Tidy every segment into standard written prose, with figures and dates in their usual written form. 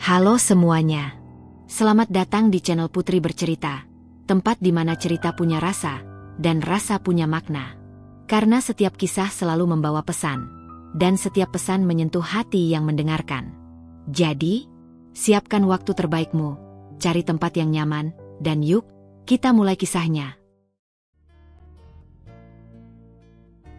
Halo semuanya. Selamat datang di channel Putri Bercerita, tempat di mana cerita punya rasa, dan rasa punya makna. Karena setiap kisah selalu membawa pesan, dan setiap pesan menyentuh hati yang mendengarkan. Jadi, siapkan waktu terbaikmu, cari tempat yang nyaman, dan yuk, kita mulai kisahnya.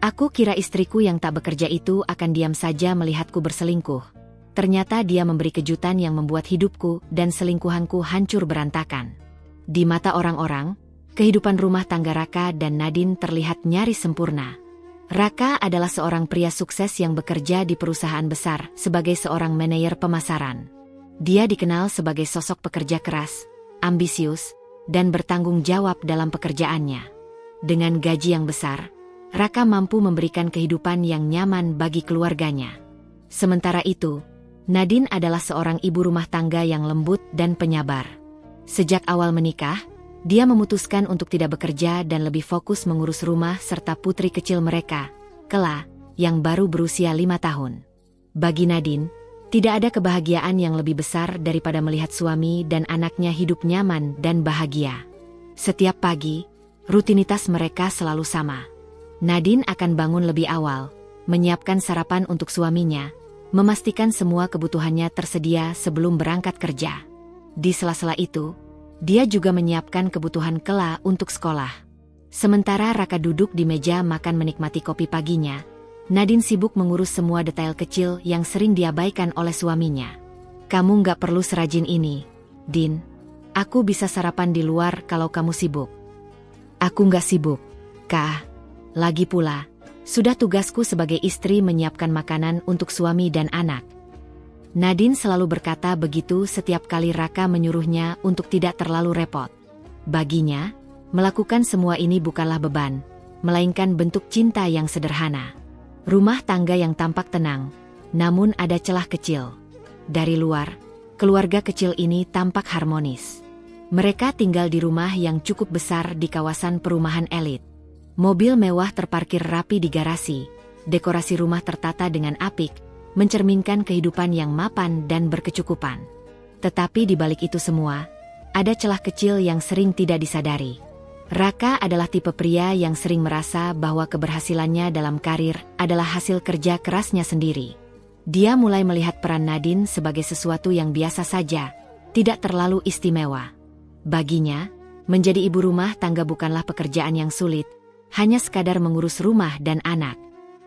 Aku kira istriku yang tak bekerja itu akan diam saja melihatku berselingkuh. Ternyata dia memberi kejutan yang membuat hidupku dan selingkuhanku hancur berantakan. Di mata orang-orang, kehidupan rumah tangga Raka dan Nadine terlihat nyaris sempurna. Raka adalah seorang pria sukses yang bekerja di perusahaan besar sebagai seorang manajer pemasaran. Dia dikenal sebagai sosok pekerja keras, ambisius, dan bertanggung jawab dalam pekerjaannya. Dengan gaji yang besar, Raka mampu memberikan kehidupan yang nyaman bagi keluarganya. Sementara itu, Nadine adalah seorang ibu rumah tangga yang lembut dan penyabar. Sejak awal menikah, dia memutuskan untuk tidak bekerja dan lebih fokus mengurus rumah serta putri kecil mereka, Kela, yang baru berusia 5 tahun. Bagi Nadine, tidak ada kebahagiaan yang lebih besar daripada melihat suami dan anaknya hidup nyaman dan bahagia. Setiap pagi, rutinitas mereka selalu sama. Nadine akan bangun lebih awal, menyiapkan sarapan untuk suaminya, memastikan semua kebutuhannya tersedia sebelum berangkat kerja. Di sela-sela itu, dia juga menyiapkan kebutuhan Kela untuk sekolah. Sementara Raka duduk di meja makan menikmati kopi paginya, Nadine sibuk mengurus semua detail kecil yang sering diabaikan oleh suaminya. "Kamu nggak perlu serajin ini, Din. Aku bisa sarapan di luar kalau kamu sibuk." "Aku nggak sibuk, Kak. Lagi pula, sudah tugasku sebagai istri menyiapkan makanan untuk suami dan anak." Nadine selalu berkata begitu setiap kali Raka menyuruhnya untuk tidak terlalu repot. Baginya, melakukan semua ini bukanlah beban, melainkan bentuk cinta yang sederhana. Rumah tangga yang tampak tenang, namun ada celah kecil. Dari luar, keluarga kecil ini tampak harmonis. Mereka tinggal di rumah yang cukup besar di kawasan perumahan elit. Mobil mewah terparkir rapi di garasi, dekorasi rumah tertata dengan apik, mencerminkan kehidupan yang mapan dan berkecukupan. Tetapi di balik itu semua, ada celah kecil yang sering tidak disadari. Raka adalah tipe pria yang sering merasa bahwa keberhasilannya dalam karir adalah hasil kerja kerasnya sendiri. Dia mulai melihat peran Nadine sebagai sesuatu yang biasa saja, tidak terlalu istimewa. Baginya, menjadi ibu rumah tangga bukanlah pekerjaan yang sulit, hanya sekadar mengurus rumah dan anak.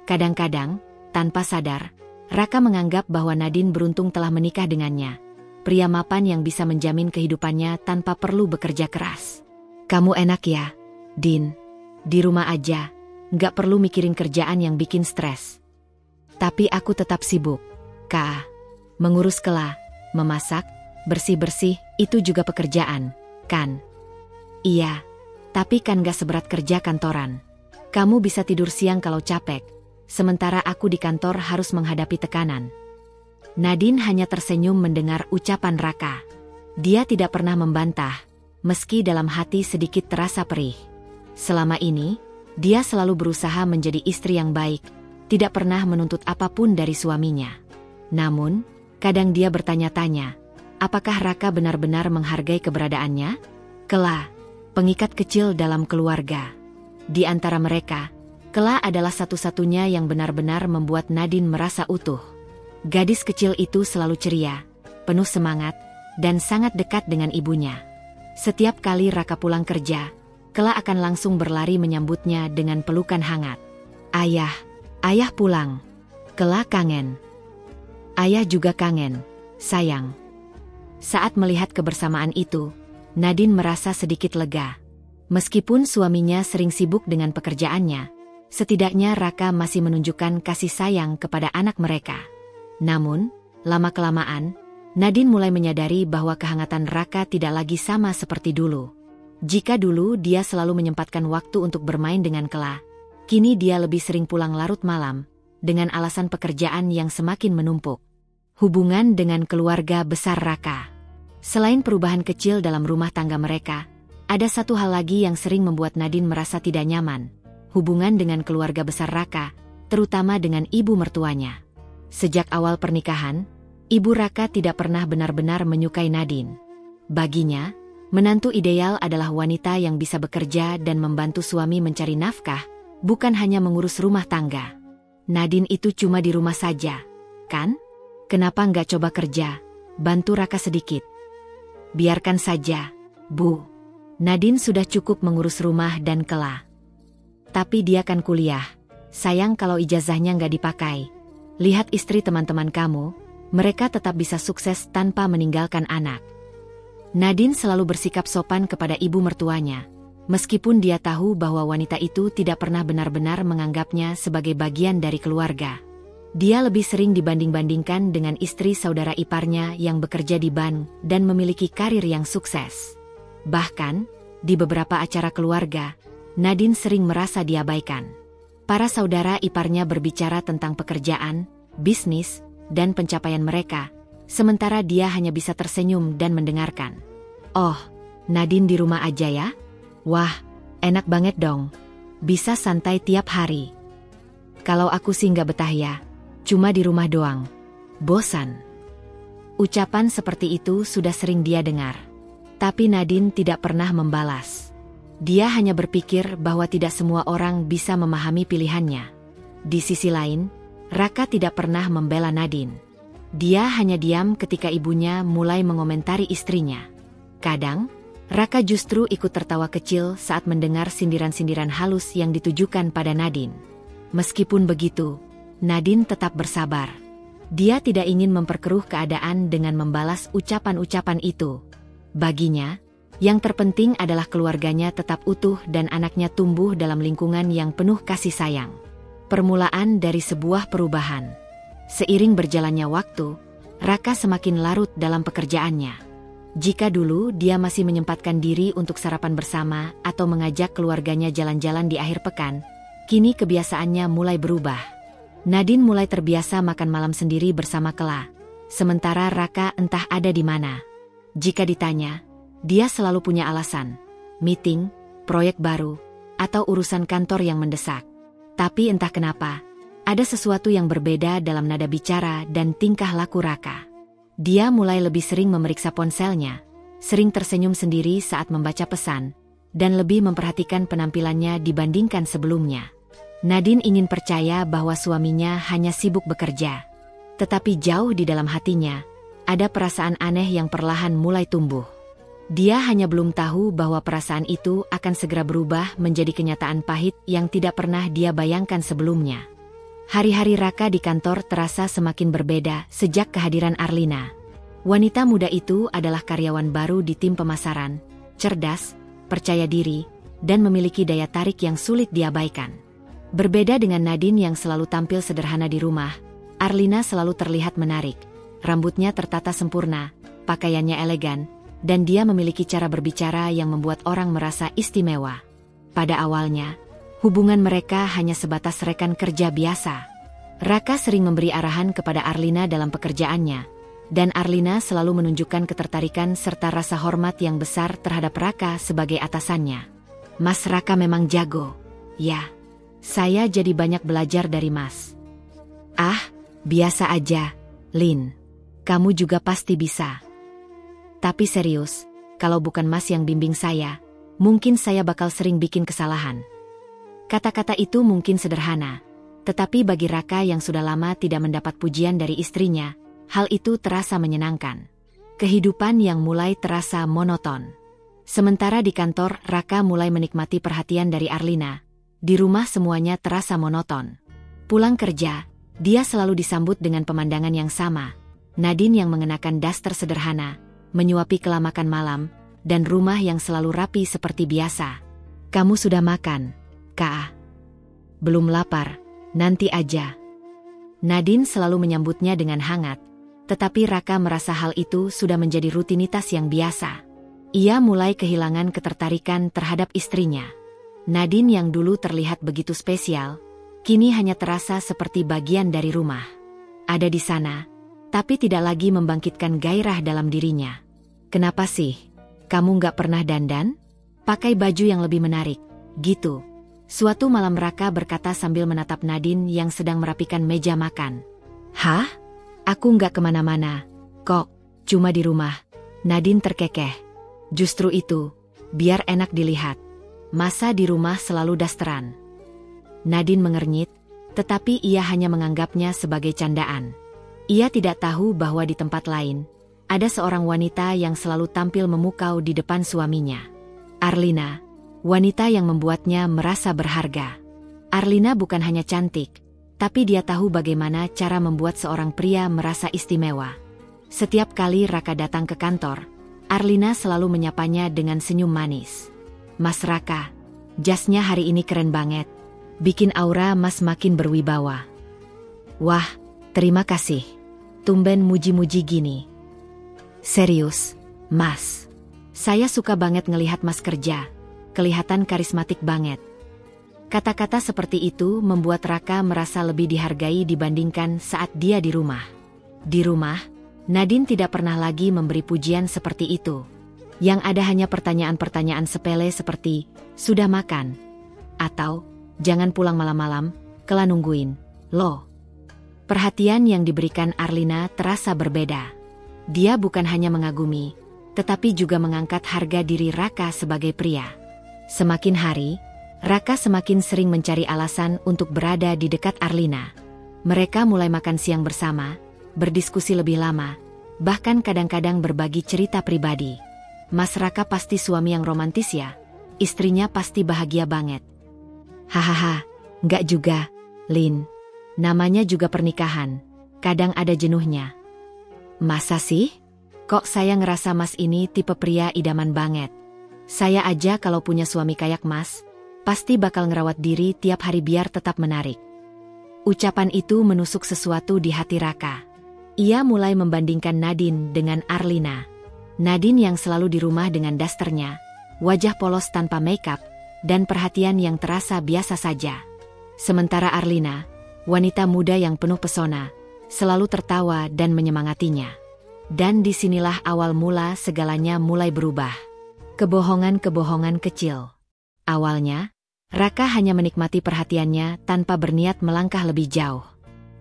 Kadang-kadang, tanpa sadar, Raka menganggap bahwa Nadine beruntung telah menikah dengannya. Pria mapan yang bisa menjamin kehidupannya tanpa perlu bekerja keras. "Kamu enak ya, Din. Di rumah aja, nggak perlu mikirin kerjaan yang bikin stres." "Tapi aku tetap sibuk, Kak. Mengurus Kela, memasak, bersih-bersih, itu juga pekerjaan, kan?" "Iya. Tapi kan gak seberat kerja kantoran. Kamu bisa tidur siang kalau capek, sementara aku di kantor harus menghadapi tekanan." Nadine hanya tersenyum mendengar ucapan Raka. Dia tidak pernah membantah, meski dalam hati sedikit terasa perih. Selama ini, dia selalu berusaha menjadi istri yang baik, tidak pernah menuntut apapun dari suaminya. Namun, kadang dia bertanya-tanya, apakah Raka benar-benar menghargai keberadaannya? Kela, pengikat kecil dalam keluarga. Di antara mereka, Kela adalah satu-satunya yang benar-benar membuat Nadine merasa utuh. Gadis kecil itu selalu ceria, penuh semangat, dan sangat dekat dengan ibunya. Setiap kali Raka pulang kerja, Kela akan langsung berlari menyambutnya dengan pelukan hangat. "Ayah, ayah pulang. Kela kangen." "Ayah juga kangen, sayang." Saat melihat kebersamaan itu, Nadine merasa sedikit lega. Meskipun suaminya sering sibuk dengan pekerjaannya, setidaknya Raka masih menunjukkan kasih sayang kepada anak mereka. Namun, lama-kelamaan, Nadine mulai menyadari bahwa kehangatan Raka tidak lagi sama seperti dulu. Jika dulu dia selalu menyempatkan waktu untuk bermain dengan Kela, kini dia lebih sering pulang larut malam, dengan alasan pekerjaan yang semakin menumpuk. Hubungan dengan keluarga besar Raka. Selain perubahan kecil dalam rumah tangga mereka, ada satu hal lagi yang sering membuat Nadine merasa tidak nyaman. Hubungan dengan keluarga besar Raka, terutama dengan ibu mertuanya. Sejak awal pernikahan, Ibu Raka tidak pernah benar-benar menyukai Nadine. Baginya, menantu ideal adalah wanita yang bisa bekerja dan membantu suami mencari nafkah, bukan hanya mengurus rumah tangga. Nadine itu cuma di rumah saja, kan? Kenapa nggak coba kerja? Bantu Raka sedikit. Biarkan saja, Bu. Nadine sudah cukup mengurus rumah dan kela. Tapi dia kan kuliah. Sayang kalau ijazahnya nggak dipakai. Lihat istri teman-teman kamu, mereka tetap bisa sukses tanpa meninggalkan anak. Nadine selalu bersikap sopan kepada ibu mertuanya, meskipun dia tahu bahwa wanita itu tidak pernah benar-benar menganggapnya sebagai bagian dari keluarga. Dia lebih sering dibanding-bandingkan dengan istri saudara iparnya yang bekerja di bank dan memiliki karir yang sukses. Bahkan, di beberapa acara keluarga, Nadine sering merasa diabaikan. Para saudara iparnya berbicara tentang pekerjaan, bisnis, dan pencapaian mereka, sementara dia hanya bisa tersenyum dan mendengarkan. Oh, Nadine di rumah aja ya? Wah, enak banget dong. Bisa santai tiap hari. Kalau aku sih nggak betah ya, cuma di rumah doang. Bosan. Ucapan seperti itu sudah sering dia dengar. Tapi Nadine tidak pernah membalas. Dia hanya berpikir bahwa tidak semua orang bisa memahami pilihannya. Di sisi lain, Raka tidak pernah membela Nadine. Dia hanya diam ketika ibunya mulai mengomentari istrinya. Kadang, Raka justru ikut tertawa kecil saat mendengar sindiran-sindiran halus yang ditujukan pada Nadine. Meskipun begitu, Nadine tetap bersabar. Dia tidak ingin memperkeruh keadaan dengan membalas ucapan-ucapan itu. Baginya, yang terpenting adalah keluarganya tetap utuh dan anaknya tumbuh dalam lingkungan yang penuh kasih sayang. Permulaan dari sebuah perubahan. Seiring berjalannya waktu, Raka semakin larut dalam pekerjaannya. Jika dulu dia masih menyempatkan diri untuk sarapan bersama atau mengajak keluarganya jalan-jalan di akhir pekan, kini kebiasaannya mulai berubah. Nadine mulai terbiasa makan malam sendiri bersama Kela, sementara Raka entah ada di mana. Jika ditanya, dia selalu punya alasan, meeting, proyek baru, atau urusan kantor yang mendesak. Tapi entah kenapa, ada sesuatu yang berbeda dalam nada bicara dan tingkah laku Raka. Dia mulai lebih sering memeriksa ponselnya, sering tersenyum sendiri saat membaca pesan, dan lebih memperhatikan penampilannya dibandingkan sebelumnya. Nadine ingin percaya bahwa suaminya hanya sibuk bekerja. Tetapi jauh di dalam hatinya, ada perasaan aneh yang perlahan mulai tumbuh. Dia hanya belum tahu bahwa perasaan itu akan segera berubah menjadi kenyataan pahit yang tidak pernah dia bayangkan sebelumnya. Hari-hari Raka di kantor terasa semakin berbeda sejak kehadiran Arlina. Wanita muda itu adalah karyawan baru di tim pemasaran, cerdas, percaya diri, dan memiliki daya tarik yang sulit diabaikan. Berbeda dengan Nadine yang selalu tampil sederhana di rumah, Arlina selalu terlihat menarik. Rambutnya tertata sempurna, pakaiannya elegan, dan dia memiliki cara berbicara yang membuat orang merasa istimewa. Pada awalnya, hubungan mereka hanya sebatas rekan kerja biasa. Raka sering memberi arahan kepada Arlina dalam pekerjaannya, dan Arlina selalu menunjukkan ketertarikan serta rasa hormat yang besar terhadap Raka sebagai atasannya. Mas Raka memang jago. Ya, saya jadi banyak belajar dari Mas. Ah, biasa aja, Lin. Kamu juga pasti bisa. Tapi serius, kalau bukan Mas yang bimbing saya, mungkin saya bakal sering bikin kesalahan. Kata-kata itu mungkin sederhana, tetapi bagi Raka yang sudah lama tidak mendapat pujian dari istrinya, hal itu terasa menyenangkan. Kehidupan yang mulai terasa monoton. Sementara di kantor, Raka mulai menikmati perhatian dari Arlina. Di rumah semuanya terasa monoton. Pulang kerja, dia selalu disambut dengan pemandangan yang sama. Nadine yang mengenakan daster sederhana, menyuapi Kela makan malam, dan rumah yang selalu rapi seperti biasa. Kamu sudah makan, Kak? Belum lapar, nanti aja. Nadine selalu menyambutnya dengan hangat, tetapi Raka merasa hal itu sudah menjadi rutinitas yang biasa. Ia mulai kehilangan ketertarikan terhadap istrinya. Nadine yang dulu terlihat begitu spesial, kini hanya terasa seperti bagian dari rumah. Ada di sana, tapi tidak lagi membangkitkan gairah dalam dirinya. Kenapa sih? Kamu nggak pernah dandan? Pakai baju yang lebih menarik, gitu. Suatu malam Raka berkata sambil menatap Nadine yang sedang merapikan meja makan. Hah? Aku nggak kemana-mana, kok, cuma di rumah. Nadine terkekeh. Justru itu, biar enak dilihat. Masa di rumah selalu dasteran? Nadine mengernyit, tetapi ia hanya menganggapnya sebagai candaan. Ia tidak tahu bahwa di tempat lain, ada seorang wanita yang selalu tampil memukau di depan suaminya. Arlina, wanita yang membuatnya merasa berharga. Arlina bukan hanya cantik, tapi dia tahu bagaimana cara membuat seorang pria merasa istimewa. Setiap kali Raka datang ke kantor, Arlina selalu menyapanya dengan senyum manis. "Mas Raka, jasnya hari ini keren banget. Bikin aura Mas makin berwibawa." "Wah, terima kasih. Tumben muji-muji gini." "Serius, Mas. Saya suka banget ngelihat Mas kerja. Kelihatan karismatik banget." Kata-kata seperti itu membuat Raka merasa lebih dihargai dibandingkan saat dia di rumah. Di rumah, Nadine tidak pernah lagi memberi pujian seperti itu. Yang ada hanya pertanyaan-pertanyaan sepele seperti, "Sudah makan?" Atau, "Jangan pulang malam-malam, kela nungguin, loh." Perhatian yang diberikan Arlina terasa berbeda. Dia bukan hanya mengagumi, tetapi juga mengangkat harga diri Raka sebagai pria. Semakin hari, Raka semakin sering mencari alasan untuk berada di dekat Arlina. Mereka mulai makan siang bersama, berdiskusi lebih lama, bahkan kadang-kadang berbagi cerita pribadi. "Mas Raka pasti suami yang romantis ya? Istrinya pasti bahagia banget." "Hahaha, nggak juga, Lin. Namanya juga pernikahan, kadang ada jenuhnya." "Masa sih? Kok saya ngerasa Mas ini tipe pria idaman banget. Saya aja kalau punya suami kayak Mas, pasti bakal ngerawat diri tiap hari biar tetap menarik." Ucapan itu menusuk sesuatu di hati Raka. Ia mulai membandingkan Nadine dengan Arlina. Nadine yang selalu di rumah dengan dasternya, wajah polos tanpa makeup, dan perhatian yang terasa biasa saja. Sementara Arlina, wanita muda yang penuh pesona, selalu tertawa dan menyemangatinya. Dan disinilah awal mula segalanya mulai berubah. Kebohongan-kebohongan kecil. Awalnya, Raka hanya menikmati perhatiannya tanpa berniat melangkah lebih jauh.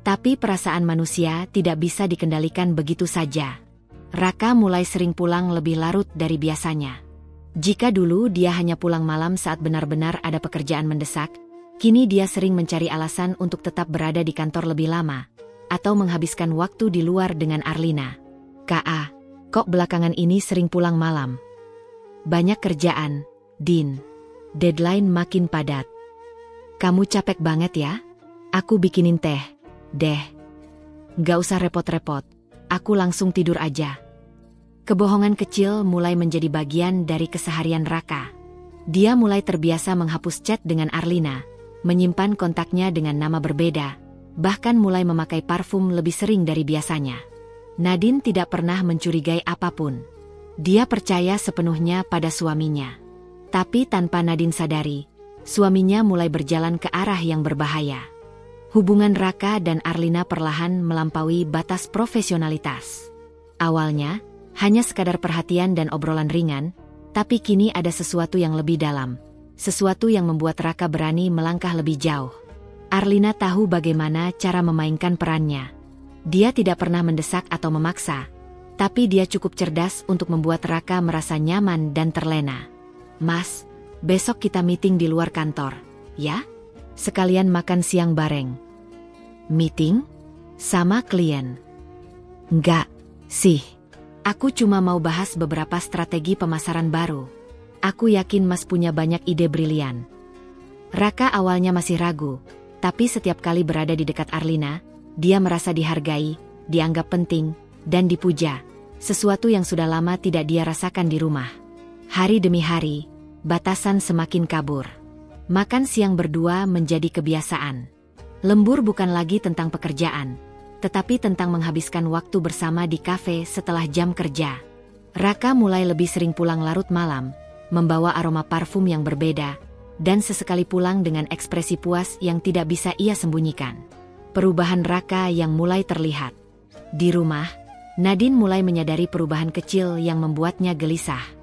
Tapi perasaan manusia tidak bisa dikendalikan begitu saja. Raka mulai sering pulang lebih larut dari biasanya. Jika dulu dia hanya pulang malam saat benar-benar ada pekerjaan mendesak, kini dia sering mencari alasan untuk tetap berada di kantor lebih lama, atau menghabiskan waktu di luar dengan Arlina. "Kak, kok belakangan ini sering pulang malam?" "Banyak kerjaan, Din. Deadline makin padat." "Kamu capek banget ya? Aku bikinin teh, deh." "Gak usah repot-repot. Aku langsung tidur aja." Kebohongan kecil mulai menjadi bagian dari keseharian Raka. Dia mulai terbiasa menghapus chat dengan Arlina, menyimpan kontaknya dengan nama berbeda, bahkan mulai memakai parfum lebih sering dari biasanya. Nadine tidak pernah mencurigai apapun. Dia percaya sepenuhnya pada suaminya. Tapi tanpa Nadine sadari, suaminya mulai berjalan ke arah yang berbahaya. Hubungan Raka dan Arlina perlahan melampaui batas profesionalitas. Awalnya, hanya sekadar perhatian dan obrolan ringan, tapi kini ada sesuatu yang lebih dalam. Sesuatu yang membuat Raka berani melangkah lebih jauh. Arlina tahu bagaimana cara memainkan perannya. Dia tidak pernah mendesak atau memaksa, tapi dia cukup cerdas untuk membuat Raka merasa nyaman dan terlena. "Mas, besok kita meeting di luar kantor, ya? Sekalian makan siang bareng." "Meeting? Sama klien?" "Enggak, sih. Aku cuma mau bahas beberapa strategi pemasaran baru. Aku yakin Mas punya banyak ide brilian." Raka awalnya masih ragu, tapi setiap kali berada di dekat Arlina, dia merasa dihargai, dianggap penting, dan dipuja. Sesuatu yang sudah lama tidak dia rasakan di rumah. Hari demi hari, batasan semakin kabur. Makan siang berdua menjadi kebiasaan. Lembur bukan lagi tentang pekerjaan, tetapi tentang menghabiskan waktu bersama di kafe setelah jam kerja. Raka mulai lebih sering pulang larut malam, membawa aroma parfum yang berbeda, dan sesekali pulang dengan ekspresi puas yang tidak bisa ia sembunyikan. Perubahan Raka yang mulai terlihat. Di rumah, Nadine mulai menyadari perubahan kecil yang membuatnya gelisah.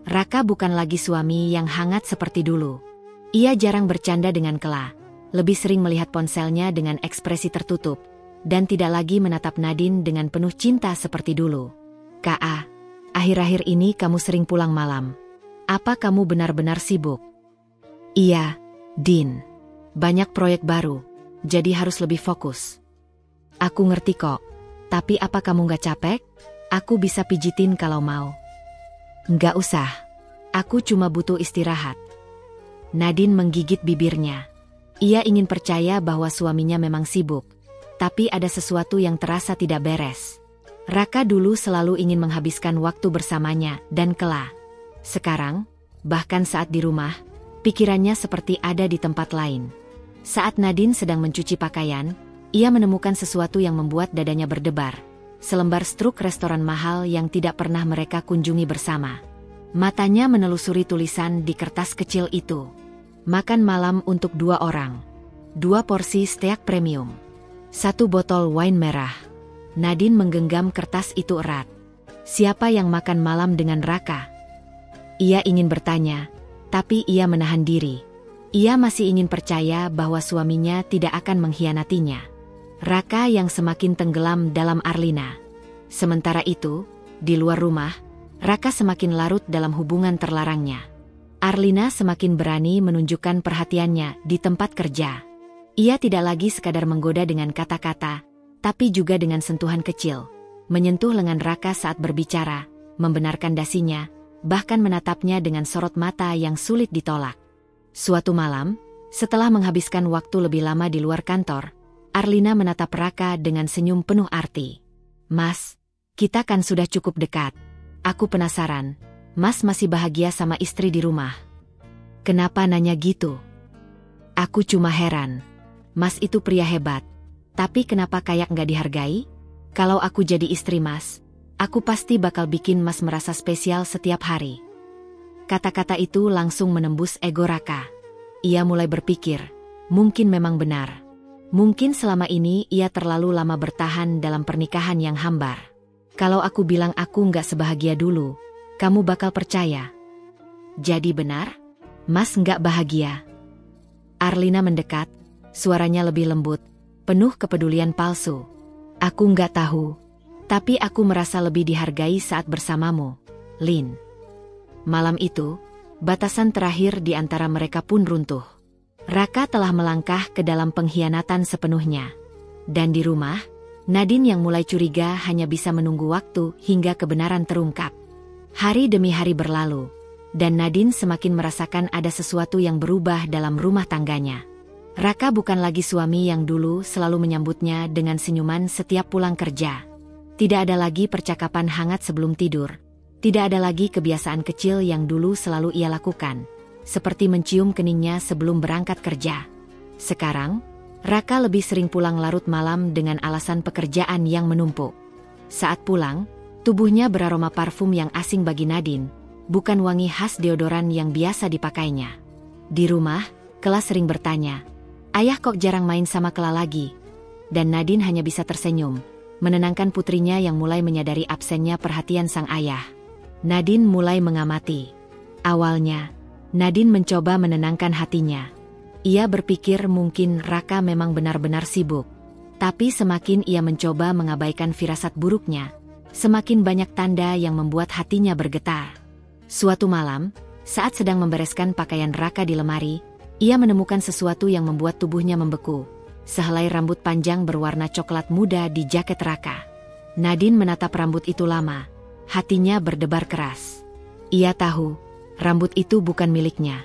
Raka bukan lagi suami yang hangat seperti dulu. Ia jarang bercanda dengan Kela, lebih sering melihat ponselnya dengan ekspresi tertutup, dan tidak lagi menatap Nadine dengan penuh cinta seperti dulu. "Ka, akhir-akhir ini kamu sering pulang malam. Apa kamu benar-benar sibuk?" "Iya, Din. Banyak proyek baru, jadi harus lebih fokus." "Aku ngerti kok. Tapi apa kamu gak capek? Aku bisa pijitin kalau mau." "Nggak usah. Aku cuma butuh istirahat." Nadine menggigit bibirnya. Ia ingin percaya bahwa suaminya memang sibuk. Tapi ada sesuatu yang terasa tidak beres. Raka dulu selalu ingin menghabiskan waktu bersamanya dan kelak. Sekarang, bahkan saat di rumah, pikirannya seperti ada di tempat lain. Saat Nadine sedang mencuci pakaian, ia menemukan sesuatu yang membuat dadanya berdebar. Selembar struk restoran mahal yang tidak pernah mereka kunjungi bersama. Matanya menelusuri tulisan di kertas kecil itu. "Makan malam untuk 2 orang. 2 porsi steak premium. 1 botol wine merah." Nadine menggenggam kertas itu erat. Siapa yang makan malam dengan Raka? Ia ingin bertanya, tapi ia menahan diri. Ia masih ingin percaya bahwa suaminya tidak akan mengkhianatinya. Raka yang semakin tenggelam dalam Arlina. Sementara itu, di luar rumah, Raka semakin larut dalam hubungan terlarangnya. Arlina semakin berani menunjukkan perhatiannya di tempat kerja. Ia tidak lagi sekadar menggoda dengan kata-kata, tapi juga dengan sentuhan kecil. Menyentuh lengan Raka saat berbicara, membenarkan dasinya, bahkan menatapnya dengan sorot mata yang sulit ditolak. Suatu malam, setelah menghabiskan waktu lebih lama di luar kantor, Arlina menatap Raka dengan senyum penuh arti. "Mas, kita kan sudah cukup dekat. Aku penasaran, Mas masih bahagia sama istri di rumah?" "Kenapa nanya gitu?" "Aku cuma heran. Mas itu pria hebat. Tapi kenapa kayak nggak dihargai? Kalau aku jadi istri Mas, aku pasti bakal bikin Mas merasa spesial setiap hari." Kata-kata itu langsung menembus ego Raka. Ia mulai berpikir, mungkin memang benar. Mungkin selama ini ia terlalu lama bertahan dalam pernikahan yang hambar. "Kalau aku bilang aku nggak sebahagia dulu, kamu bakal percaya?" "Jadi benar? Mas nggak bahagia?" Arlina mendekat, suaranya lebih lembut, penuh kepedulian palsu. "Aku nggak tahu, tapi aku merasa lebih dihargai saat bersamamu, Lin." Malam itu, batasan terakhir di antara mereka pun runtuh. Raka telah melangkah ke dalam pengkhianatan sepenuhnya. Dan di rumah, Nadine yang mulai curiga hanya bisa menunggu waktu hingga kebenaran terungkap. Hari demi hari berlalu, dan Nadine semakin merasakan ada sesuatu yang berubah dalam rumah tangganya. Raka bukan lagi suami yang dulu selalu menyambutnya dengan senyuman setiap pulang kerja. Tidak ada lagi percakapan hangat sebelum tidur. Tidak ada lagi kebiasaan kecil yang dulu selalu ia lakukan, seperti mencium keningnya sebelum berangkat kerja. Sekarang, Raka lebih sering pulang larut malam dengan alasan pekerjaan yang menumpuk. Saat pulang, tubuhnya beraroma parfum yang asing bagi Nadine, bukan wangi khas deodoran yang biasa dipakainya. Di rumah, Kela sering bertanya, "Ayah kok jarang main sama Kela lagi?" Dan Nadine hanya bisa tersenyum, menenangkan putrinya yang mulai menyadari absennya perhatian sang ayah. Nadine mulai mengamati. Awalnya, Nadine mencoba menenangkan hatinya. Ia berpikir mungkin Raka memang benar-benar sibuk. Tapi semakin ia mencoba mengabaikan firasat buruknya, semakin banyak tanda yang membuat hatinya bergetar. Suatu malam, saat sedang membereskan pakaian Raka di lemari, ia menemukan sesuatu yang membuat tubuhnya membeku. Sehelai rambut panjang berwarna coklat muda di jaket Raka. Nadine menatap rambut itu lama, hatinya berdebar keras. Ia tahu, rambut itu bukan miliknya.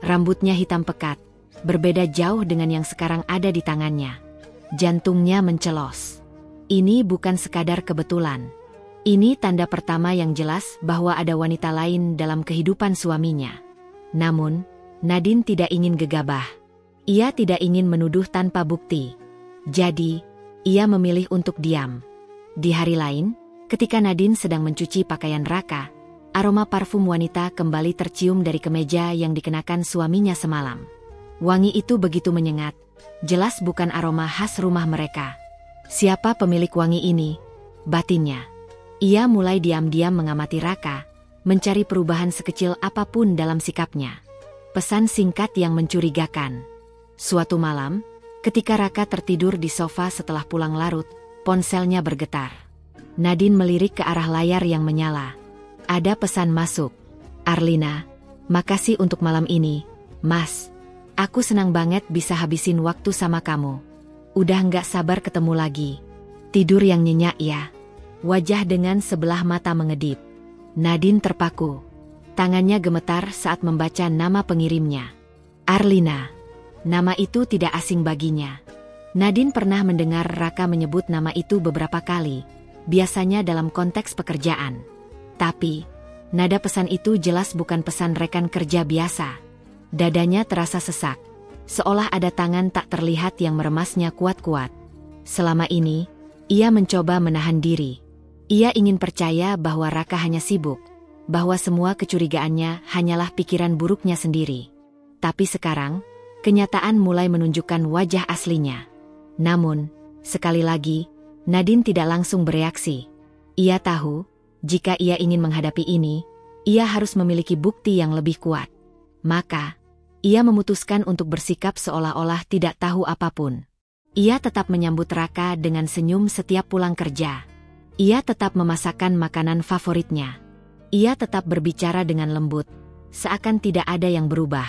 Rambutnya hitam pekat, berbeda jauh dengan yang sekarang ada di tangannya. Jantungnya mencelos. Ini bukan sekadar kebetulan. Ini tanda pertama yang jelas bahwa ada wanita lain dalam kehidupan suaminya. Namun, Nadine tidak ingin gegabah. Ia tidak ingin menuduh tanpa bukti. Jadi, ia memilih untuk diam. Di hari lain, ketika Nadine sedang mencuci pakaian Raka, aroma parfum wanita kembali tercium dari kemeja yang dikenakan suaminya semalam. Wangi itu begitu menyengat, jelas bukan aroma khas rumah mereka. Siapa pemilik wangi ini? Batinnya. Ia mulai diam-diam mengamati Raka, mencari perubahan sekecil apapun dalam sikapnya. Pesan singkat yang mencurigakan. Suatu malam, Ketika Raka tertidur di sofa setelah pulang larut, ponselnya bergetar. Nadine melirik ke arah layar yang menyala. Ada pesan masuk. Arlina, makasih untuk malam ini, Mas. Aku senang banget bisa habisin waktu sama kamu. Udah nggak sabar ketemu lagi. Tidur yang nyenyak ya. Wajah dengan sebelah mata mengedip. Nadine terpaku. Tangannya gemetar saat membaca nama pengirimnya. Arlina. Nama itu tidak asing baginya. Nadine pernah mendengar Raka menyebut nama itu beberapa kali, biasanya dalam konteks pekerjaan. Tapi, nada pesan itu jelas bukan pesan rekan kerja biasa. Dadanya terasa sesak, seolah ada tangan tak terlihat yang meremasnya kuat-kuat. Selama ini, ia mencoba menahan diri. Ia ingin percaya bahwa Raka hanya sibuk, bahwa semua kecurigaannya hanyalah pikiran buruknya sendiri. Tapi sekarang, kenyataan mulai menunjukkan wajah aslinya. Namun, sekali lagi, Nadine tidak langsung bereaksi. Ia tahu, jika ia ingin menghadapi ini, ia harus memiliki bukti yang lebih kuat. Maka, ia memutuskan untuk bersikap seolah-olah tidak tahu apapun. Ia tetap menyambut Raka dengan senyum setiap pulang kerja. Ia tetap memasakkan makanan favoritnya. Ia tetap berbicara dengan lembut, seakan tidak ada yang berubah.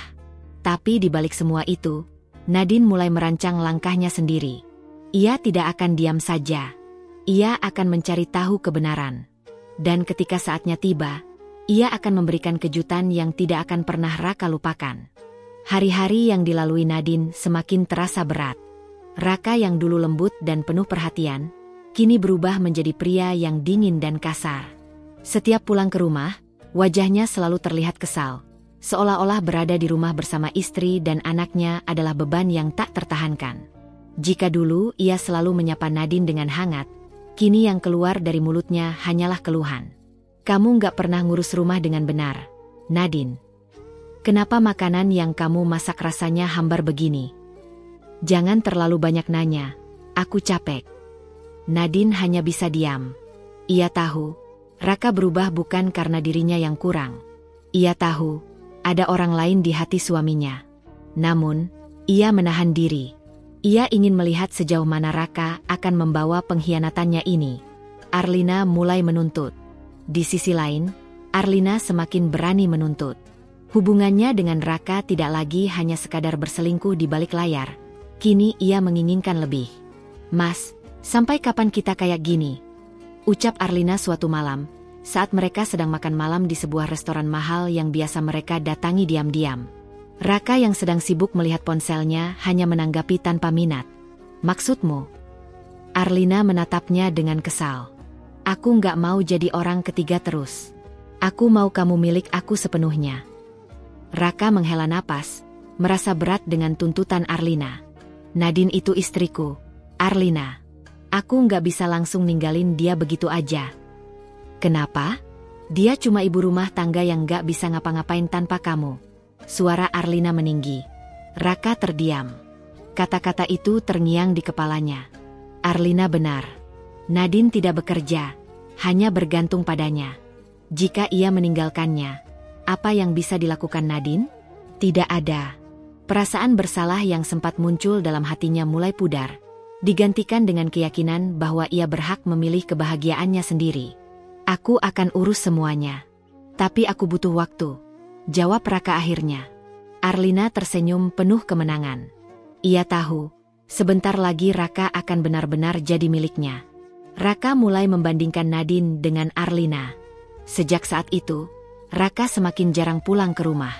Tapi di balik semua itu, Nadine mulai merancang langkahnya sendiri. Ia tidak akan diam saja. Ia akan mencari tahu kebenaran. Dan ketika saatnya tiba, ia akan memberikan kejutan yang tidak akan pernah Raka lupakan. Hari-hari yang dilalui Nadine semakin terasa berat. Raka yang dulu lembut dan penuh perhatian, kini berubah menjadi pria yang dingin dan kasar. Setiap pulang ke rumah, wajahnya selalu terlihat kesal. Seolah-olah berada di rumah bersama istri dan anaknya adalah beban yang tak tertahankan. Jika dulu ia selalu menyapa Nadine dengan hangat, kini yang keluar dari mulutnya hanyalah keluhan. Kamu nggak pernah ngurus rumah dengan benar, Nadine. Kenapa makanan yang kamu masak rasanya hambar begini? Jangan terlalu banyak nanya, aku capek. Nadine hanya bisa diam. Ia tahu, Raka berubah bukan karena dirinya yang kurang. Ia tahu, ada orang lain di hati suaminya. Namun, ia menahan diri. Ia ingin melihat sejauh mana Raka akan membawa pengkhianatannya ini. Arlina mulai menuntut. Di sisi lain, Arlina semakin berani menuntut. Hubungannya dengan Raka tidak lagi hanya sekadar berselingkuh di balik layar. Kini ia menginginkan lebih. Mas, sampai kapan kita kayak gini? Ucap Arlina suatu malam, saat mereka sedang makan malam di sebuah restoran mahal yang biasa mereka datangi diam-diam. Raka yang sedang sibuk melihat ponselnya hanya menanggapi tanpa minat. Maksudmu? Arlina menatapnya dengan kesal. Aku nggak mau jadi orang ketiga terus. Aku mau kamu milik aku sepenuhnya. Raka menghela napas, merasa berat dengan tuntutan Arlina. Nadine itu istriku, Arlina. Aku nggak bisa langsung ninggalin dia begitu aja. Kenapa? Dia cuma ibu rumah tangga yang gak bisa ngapa-ngapain tanpa kamu. Suara Arlina meninggi. Raka terdiam. Kata-kata itu terngiang di kepalanya. Arlina benar. Nadine tidak bekerja, hanya bergantung padanya. Jika ia meninggalkannya, apa yang bisa dilakukan Nadine? Tidak ada. Perasaan bersalah yang sempat muncul dalam hatinya mulai pudar, digantikan dengan keyakinan bahwa ia berhak memilih kebahagiaannya sendiri. Aku akan urus semuanya. Tapi aku butuh waktu, jawab Raka akhirnya. Arlina tersenyum penuh kemenangan. Ia tahu, sebentar lagi Raka akan benar-benar jadi miliknya. Raka mulai membandingkan Nadine dengan Arlina. Sejak saat itu, Raka semakin jarang pulang ke rumah.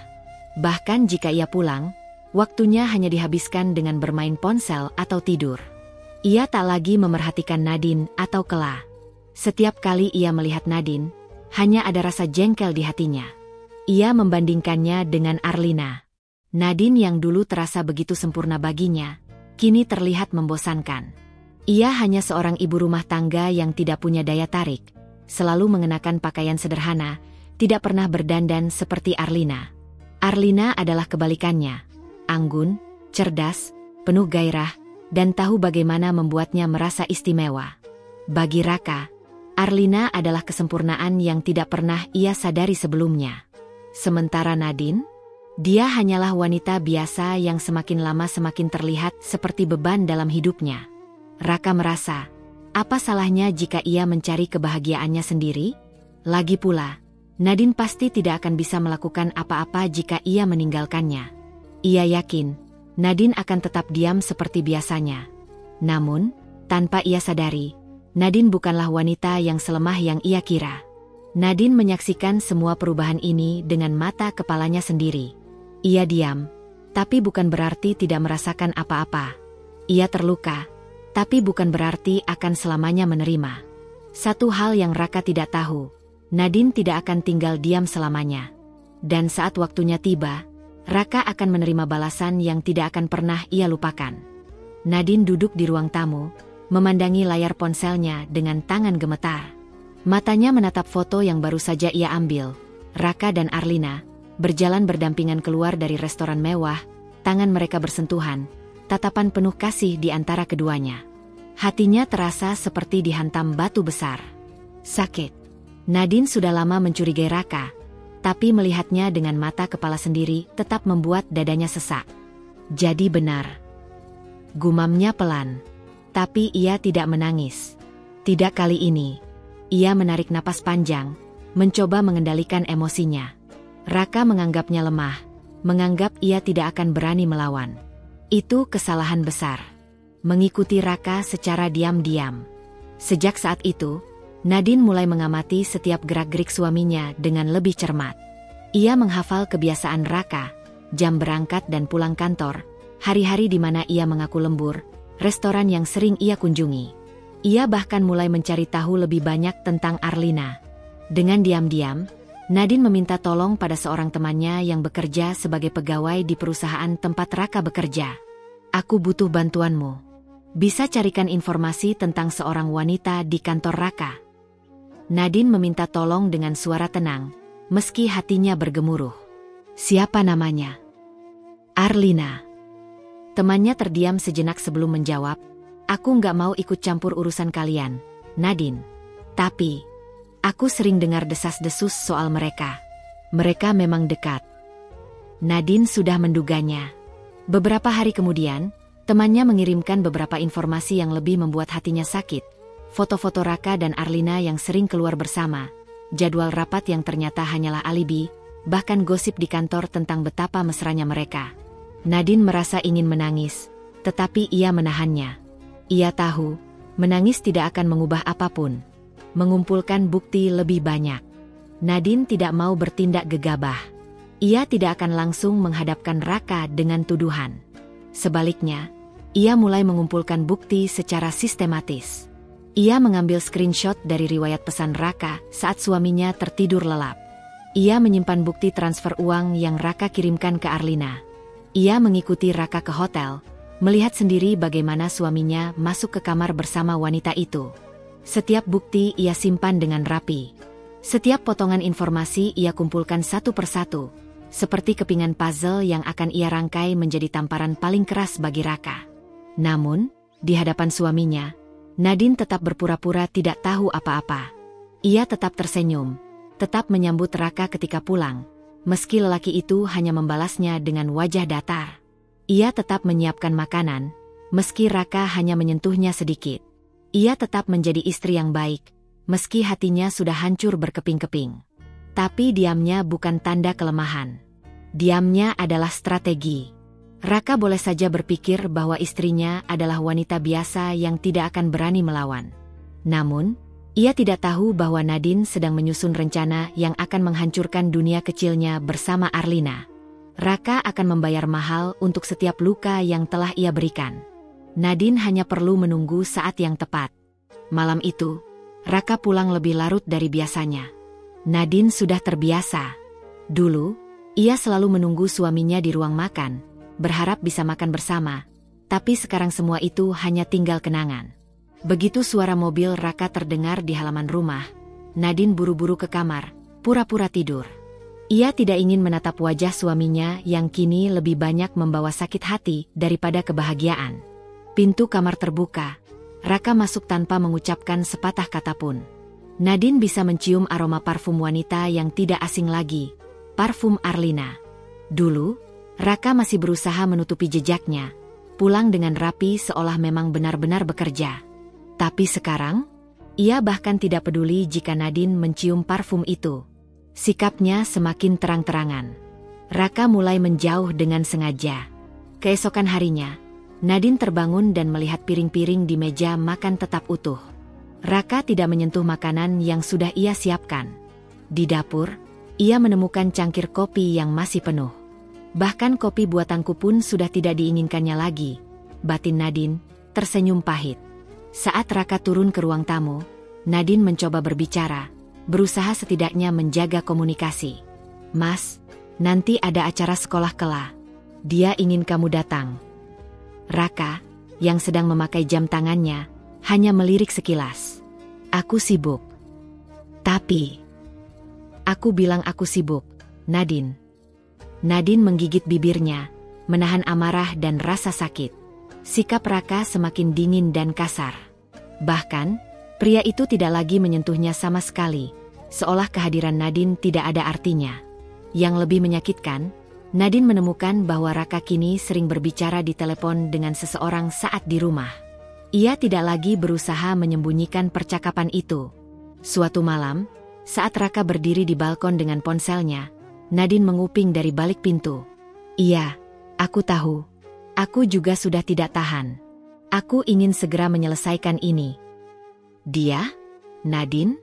Bahkan jika ia pulang, waktunya hanya dihabiskan dengan bermain ponsel atau tidur. Ia tak lagi memerhatikan Nadine atau Kela. Setiap kali ia melihat Nadine, hanya ada rasa jengkel di hatinya. Ia membandingkannya dengan Arlina. Nadine yang dulu terasa begitu sempurna baginya, kini terlihat membosankan. Ia hanya seorang ibu rumah tangga yang tidak punya daya tarik, selalu mengenakan pakaian sederhana, tidak pernah berdandan seperti Arlina. Arlina adalah kebalikannya. Anggun, cerdas, penuh gairah, dan tahu bagaimana membuatnya merasa istimewa. Bagi Raka, Arlina adalah kesempurnaan yang tidak pernah ia sadari sebelumnya. Sementara Nadine, Dia hanyalah wanita biasa yang semakin lama semakin terlihat seperti beban dalam hidupnya. Raka merasa, apa salahnya jika ia mencari kebahagiaannya sendiri? Lagi pula, Nadine pasti tidak akan bisa melakukan apa-apa jika ia meninggalkannya. Ia yakin, Nadine akan tetap diam seperti biasanya. Namun, tanpa ia sadari, Nadine bukanlah wanita yang selemah yang ia kira. Nadine menyaksikan semua perubahan ini dengan mata kepalanya sendiri. Ia diam, tapi bukan berarti tidak merasakan apa-apa. Ia terluka, tapi bukan berarti akan selamanya menerima. Satu hal yang Raka tidak tahu, Nadine tidak akan tinggal diam selamanya. Dan saat waktunya tiba, Raka akan menerima balasan yang tidak akan pernah ia lupakan. Nadine duduk di ruang tamu, memandangi layar ponselnya dengan tangan gemetar. Matanya menatap foto yang baru saja ia ambil. Raka dan Arlina berjalan berdampingan keluar dari restoran mewah, tangan mereka bersentuhan, tatapan penuh kasih di antara keduanya. Hatinya terasa seperti dihantam batu besar. Sakit. Nadine sudah lama mencurigai Raka, tapi melihatnya dengan mata kepala sendiri tetap membuat dadanya sesak. Jadi benar. Gumamnya pelan. Tapi ia tidak menangis. Tidak kali ini. Ia menarik napas panjang, mencoba mengendalikan emosinya. Raka menganggapnya lemah, menganggap ia tidak akan berani melawan. Itu kesalahan besar. Mengikuti Raka secara diam-diam. Sejak saat itu, Nadine mulai mengamati setiap gerak-gerik suaminya dengan lebih cermat. Ia menghafal kebiasaan Raka, jam berangkat dan pulang kantor, hari-hari di mana ia mengaku lembur, restoran yang sering ia kunjungi. Ia bahkan mulai mencari tahu lebih banyak tentang Arlina. Dengan diam-diam, Nadine meminta tolong pada seorang temannya yang bekerja sebagai pegawai di perusahaan tempat Raka bekerja. Aku butuh bantuanmu. Bisa carikan informasi tentang seorang wanita di kantor Raka. Nadine meminta tolong dengan suara tenang, meski hatinya bergemuruh. Siapa namanya? Arlina. Temannya terdiam sejenak sebelum menjawab, aku nggak mau ikut campur urusan kalian, Nadine. Tapi aku sering dengar desas-desus soal mereka. Mereka memang dekat. Nadine sudah menduganya. Beberapa hari kemudian, temannya mengirimkan beberapa informasi yang lebih membuat hatinya sakit. Foto-foto Raka dan Arlina yang sering keluar bersama, jadwal rapat yang ternyata hanyalah alibi, bahkan gosip di kantor tentang betapa mesranya mereka. Nadine merasa ingin menangis, tetapi ia menahannya. Ia tahu, menangis tidak akan mengubah apapun. Mengumpulkan bukti lebih banyak. Nadine tidak mau bertindak gegabah. Ia tidak akan langsung menghadapkan Raka dengan tuduhan. Sebaliknya, ia mulai mengumpulkan bukti secara sistematis. Ia mengambil screenshot dari riwayat pesan Raka saat suaminya tertidur lelap. Ia menyimpan bukti transfer uang yang Raka kirimkan ke Arlina. Ia mengikuti Raka ke hotel, melihat sendiri bagaimana suaminya masuk ke kamar bersama wanita itu. Setiap bukti ia simpan dengan rapi. Setiap potongan informasi ia kumpulkan satu persatu, seperti kepingan puzzle yang akan ia rangkai menjadi tamparan paling keras bagi Raka. Namun, di hadapan suaminya, Nadine tetap berpura-pura tidak tahu apa-apa. Ia tetap tersenyum, tetap menyambut Raka ketika pulang, meski lelaki itu hanya membalasnya dengan wajah datar. Ia tetap menyiapkan makanan, meski Raka hanya menyentuhnya sedikit. Ia tetap menjadi istri yang baik, meski hatinya sudah hancur berkeping-keping. Tapi diamnya bukan tanda kelemahan. Diamnya adalah strategi. Raka boleh saja berpikir bahwa istrinya adalah wanita biasa yang tidak akan berani melawan. Namun, ia tidak tahu bahwa Nadine sedang menyusun rencana yang akan menghancurkan dunia kecilnya bersama Arlina. Raka akan membayar mahal untuk setiap luka yang telah ia berikan. Nadine hanya perlu menunggu saat yang tepat. Malam itu, Raka pulang lebih larut dari biasanya. Nadine sudah terbiasa. Dulu, ia selalu menunggu suaminya di ruang makan, berharap bisa makan bersama, tapi sekarang semua itu hanya tinggal kenangan. Begitu suara mobil Raka terdengar di halaman rumah, Nadine buru-buru ke kamar, pura-pura tidur. Ia tidak ingin menatap wajah suaminya yang kini lebih banyak membawa sakit hati daripada kebahagiaan. Pintu kamar terbuka, Raka masuk tanpa mengucapkan sepatah kata pun. Nadine bisa mencium aroma parfum wanita yang tidak asing lagi, parfum Arlina. Dulu, Raka masih berusaha menutupi jejaknya, pulang dengan rapi seolah memang benar-benar bekerja. Tapi sekarang, ia bahkan tidak peduli jika Nadine mencium parfum itu. Sikapnya semakin terang-terangan. Raka mulai menjauh dengan sengaja. Keesokan harinya, Nadine terbangun dan melihat piring-piring di meja makan tetap utuh. Raka tidak menyentuh makanan yang sudah ia siapkan. Di dapur, ia menemukan cangkir kopi yang masih penuh. Bahkan kopi buatanku pun sudah tidak diinginkannya lagi. Batin Nadine tersenyum pahit. Saat Raka turun ke ruang tamu, Nadine mencoba berbicara, berusaha setidaknya menjaga komunikasi. "Mas, nanti ada acara sekolah Kela. Dia ingin kamu datang." Raka, yang sedang memakai jam tangannya, hanya melirik sekilas. "Aku sibuk." "Tapi..." "Aku bilang aku sibuk, Nadine." Nadine menggigit bibirnya, menahan amarah dan rasa sakit. Sikap Raka semakin dingin dan kasar. Bahkan, pria itu tidak lagi menyentuhnya sama sekali, seolah kehadiran Nadine tidak ada artinya. Yang lebih menyakitkan, Nadine menemukan bahwa Raka kini sering berbicara di telepon dengan seseorang saat di rumah. Ia tidak lagi berusaha menyembunyikan percakapan itu. Suatu malam, saat Raka berdiri di balkon dengan ponselnya, Nadine menguping dari balik pintu. "Iya, aku tahu. Aku juga sudah tidak tahan. Aku ingin segera menyelesaikan ini." "Dia? Nadine?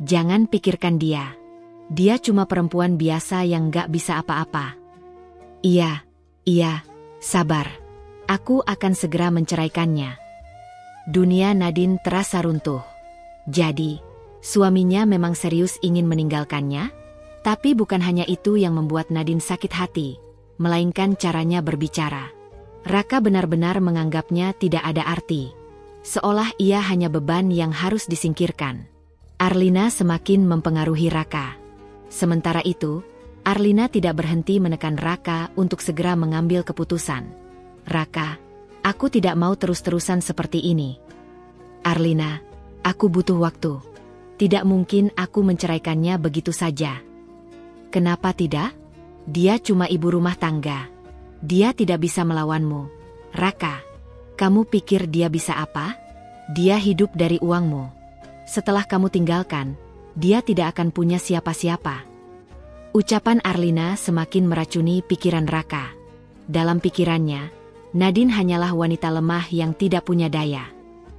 Jangan pikirkan dia. Dia cuma perempuan biasa yang gak bisa apa-apa." Iya, sabar. Aku akan segera menceraikannya." Dunia Nadine terasa runtuh. Jadi, suaminya memang serius ingin meninggalkannya? Tapi bukan hanya itu yang membuat Nadine sakit hati, melainkan caranya berbicara. Raka benar-benar menganggapnya tidak ada arti. Seolah ia hanya beban yang harus disingkirkan. Arlina semakin mempengaruhi Raka. Sementara itu, Arlina tidak berhenti menekan Raka untuk segera mengambil keputusan. "Raka, aku tidak mau terus-terusan seperti ini." "Arlina, aku butuh waktu. Tidak mungkin aku menceraikannya begitu saja." "Kenapa tidak? Dia cuma ibu rumah tangga. Dia tidak bisa melawanmu. Raka, kamu pikir dia bisa apa? Dia hidup dari uangmu. Setelah kamu tinggalkan, dia tidak akan punya siapa-siapa." Ucapan Arlina semakin meracuni pikiran Raka. Dalam pikirannya, Nadine hanyalah wanita lemah yang tidak punya daya.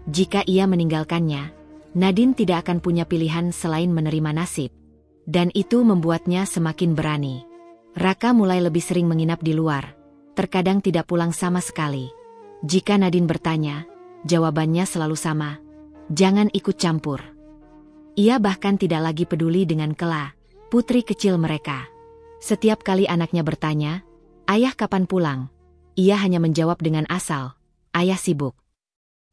Jika ia meninggalkannya, Nadine tidak akan punya pilihan selain menerima nasib. Dan itu membuatnya semakin berani. Raka mulai lebih sering menginap di luar, terkadang tidak pulang sama sekali. Jika Nadine bertanya, jawabannya selalu sama, "Jangan ikut campur." Ia bahkan tidak lagi peduli dengan Kela, putri kecil mereka. Setiap kali anaknya bertanya, "Ayah kapan pulang?" ia hanya menjawab dengan asal, "Ayah sibuk."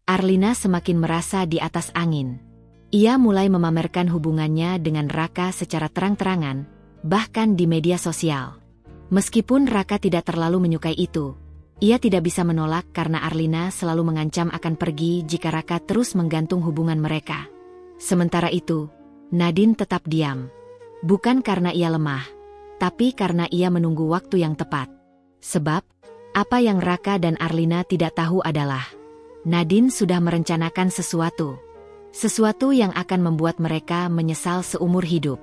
Arlina semakin merasa di atas angin. Ia mulai memamerkan hubungannya dengan Raka secara terang-terangan, bahkan di media sosial. Meskipun Raka tidak terlalu menyukai itu, ia tidak bisa menolak karena Arlina selalu mengancam akan pergi jika Raka terus menggantung hubungan mereka. Sementara itu, Nadine tetap diam. Bukan karena ia lemah, tapi karena ia menunggu waktu yang tepat. Sebab, apa yang Raka dan Arlina tidak tahu adalah, Nadine sudah merencanakan sesuatu. Sesuatu yang akan membuat mereka menyesal seumur hidup.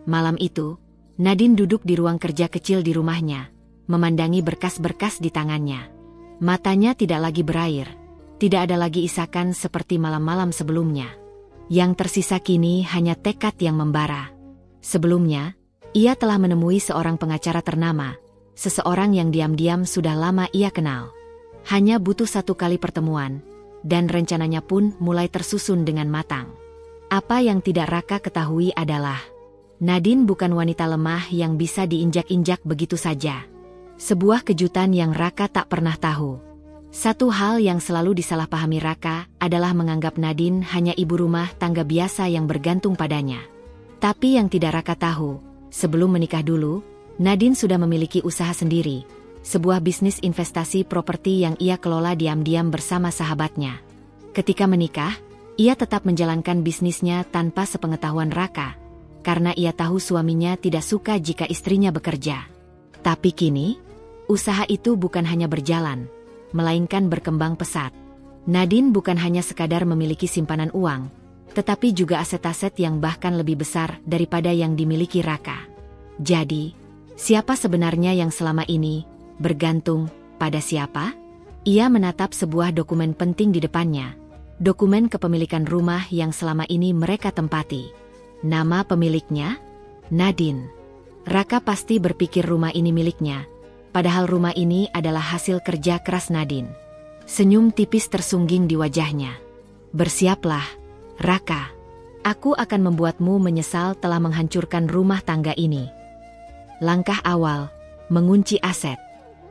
Malam itu, Nadine duduk di ruang kerja kecil di rumahnya, memandangi berkas-berkas di tangannya. Matanya tidak lagi berair, tidak ada lagi isakan seperti malam-malam sebelumnya. Yang tersisa kini hanya tekad yang membara. Sebelumnya, ia telah menemui seorang pengacara ternama, seseorang yang diam-diam sudah lama ia kenal. Hanya butuh satu kali pertemuan, dan rencananya pun mulai tersusun dengan matang. Apa yang tidak Raka ketahui adalah, Nadine bukan wanita lemah yang bisa diinjak-injak begitu saja. Sebuah kejutan yang Raka tak pernah tahu. Satu hal yang selalu disalahpahami Raka adalah menganggap Nadine hanya ibu rumah tangga biasa yang bergantung padanya. Tapi yang tidak Raka tahu, sebelum menikah dulu, Nadine sudah memiliki usaha sendiri. Sebuah bisnis investasi properti yang ia kelola diam-diam bersama sahabatnya. Ketika menikah, ia tetap menjalankan bisnisnya tanpa sepengetahuan Raka, karena ia tahu suaminya tidak suka jika istrinya bekerja. Tapi kini, usaha itu bukan hanya berjalan, melainkan berkembang pesat. Nadine bukan hanya sekadar memiliki simpanan uang, tetapi juga aset-aset yang bahkan lebih besar daripada yang dimiliki Raka. Jadi, siapa sebenarnya yang selama ini bergantung pada siapa? Ia menatap sebuah dokumen penting di depannya. Dokumen kepemilikan rumah yang selama ini mereka tempati. Nama pemiliknya? Nadine. Raka pasti berpikir rumah ini miliknya, padahal rumah ini adalah hasil kerja keras Nadine. Senyum tipis tersungging di wajahnya. Bersiaplah, Raka. Aku akan membuatmu menyesal telah menghancurkan rumah tangga ini. Langkah awal, mengunci aset.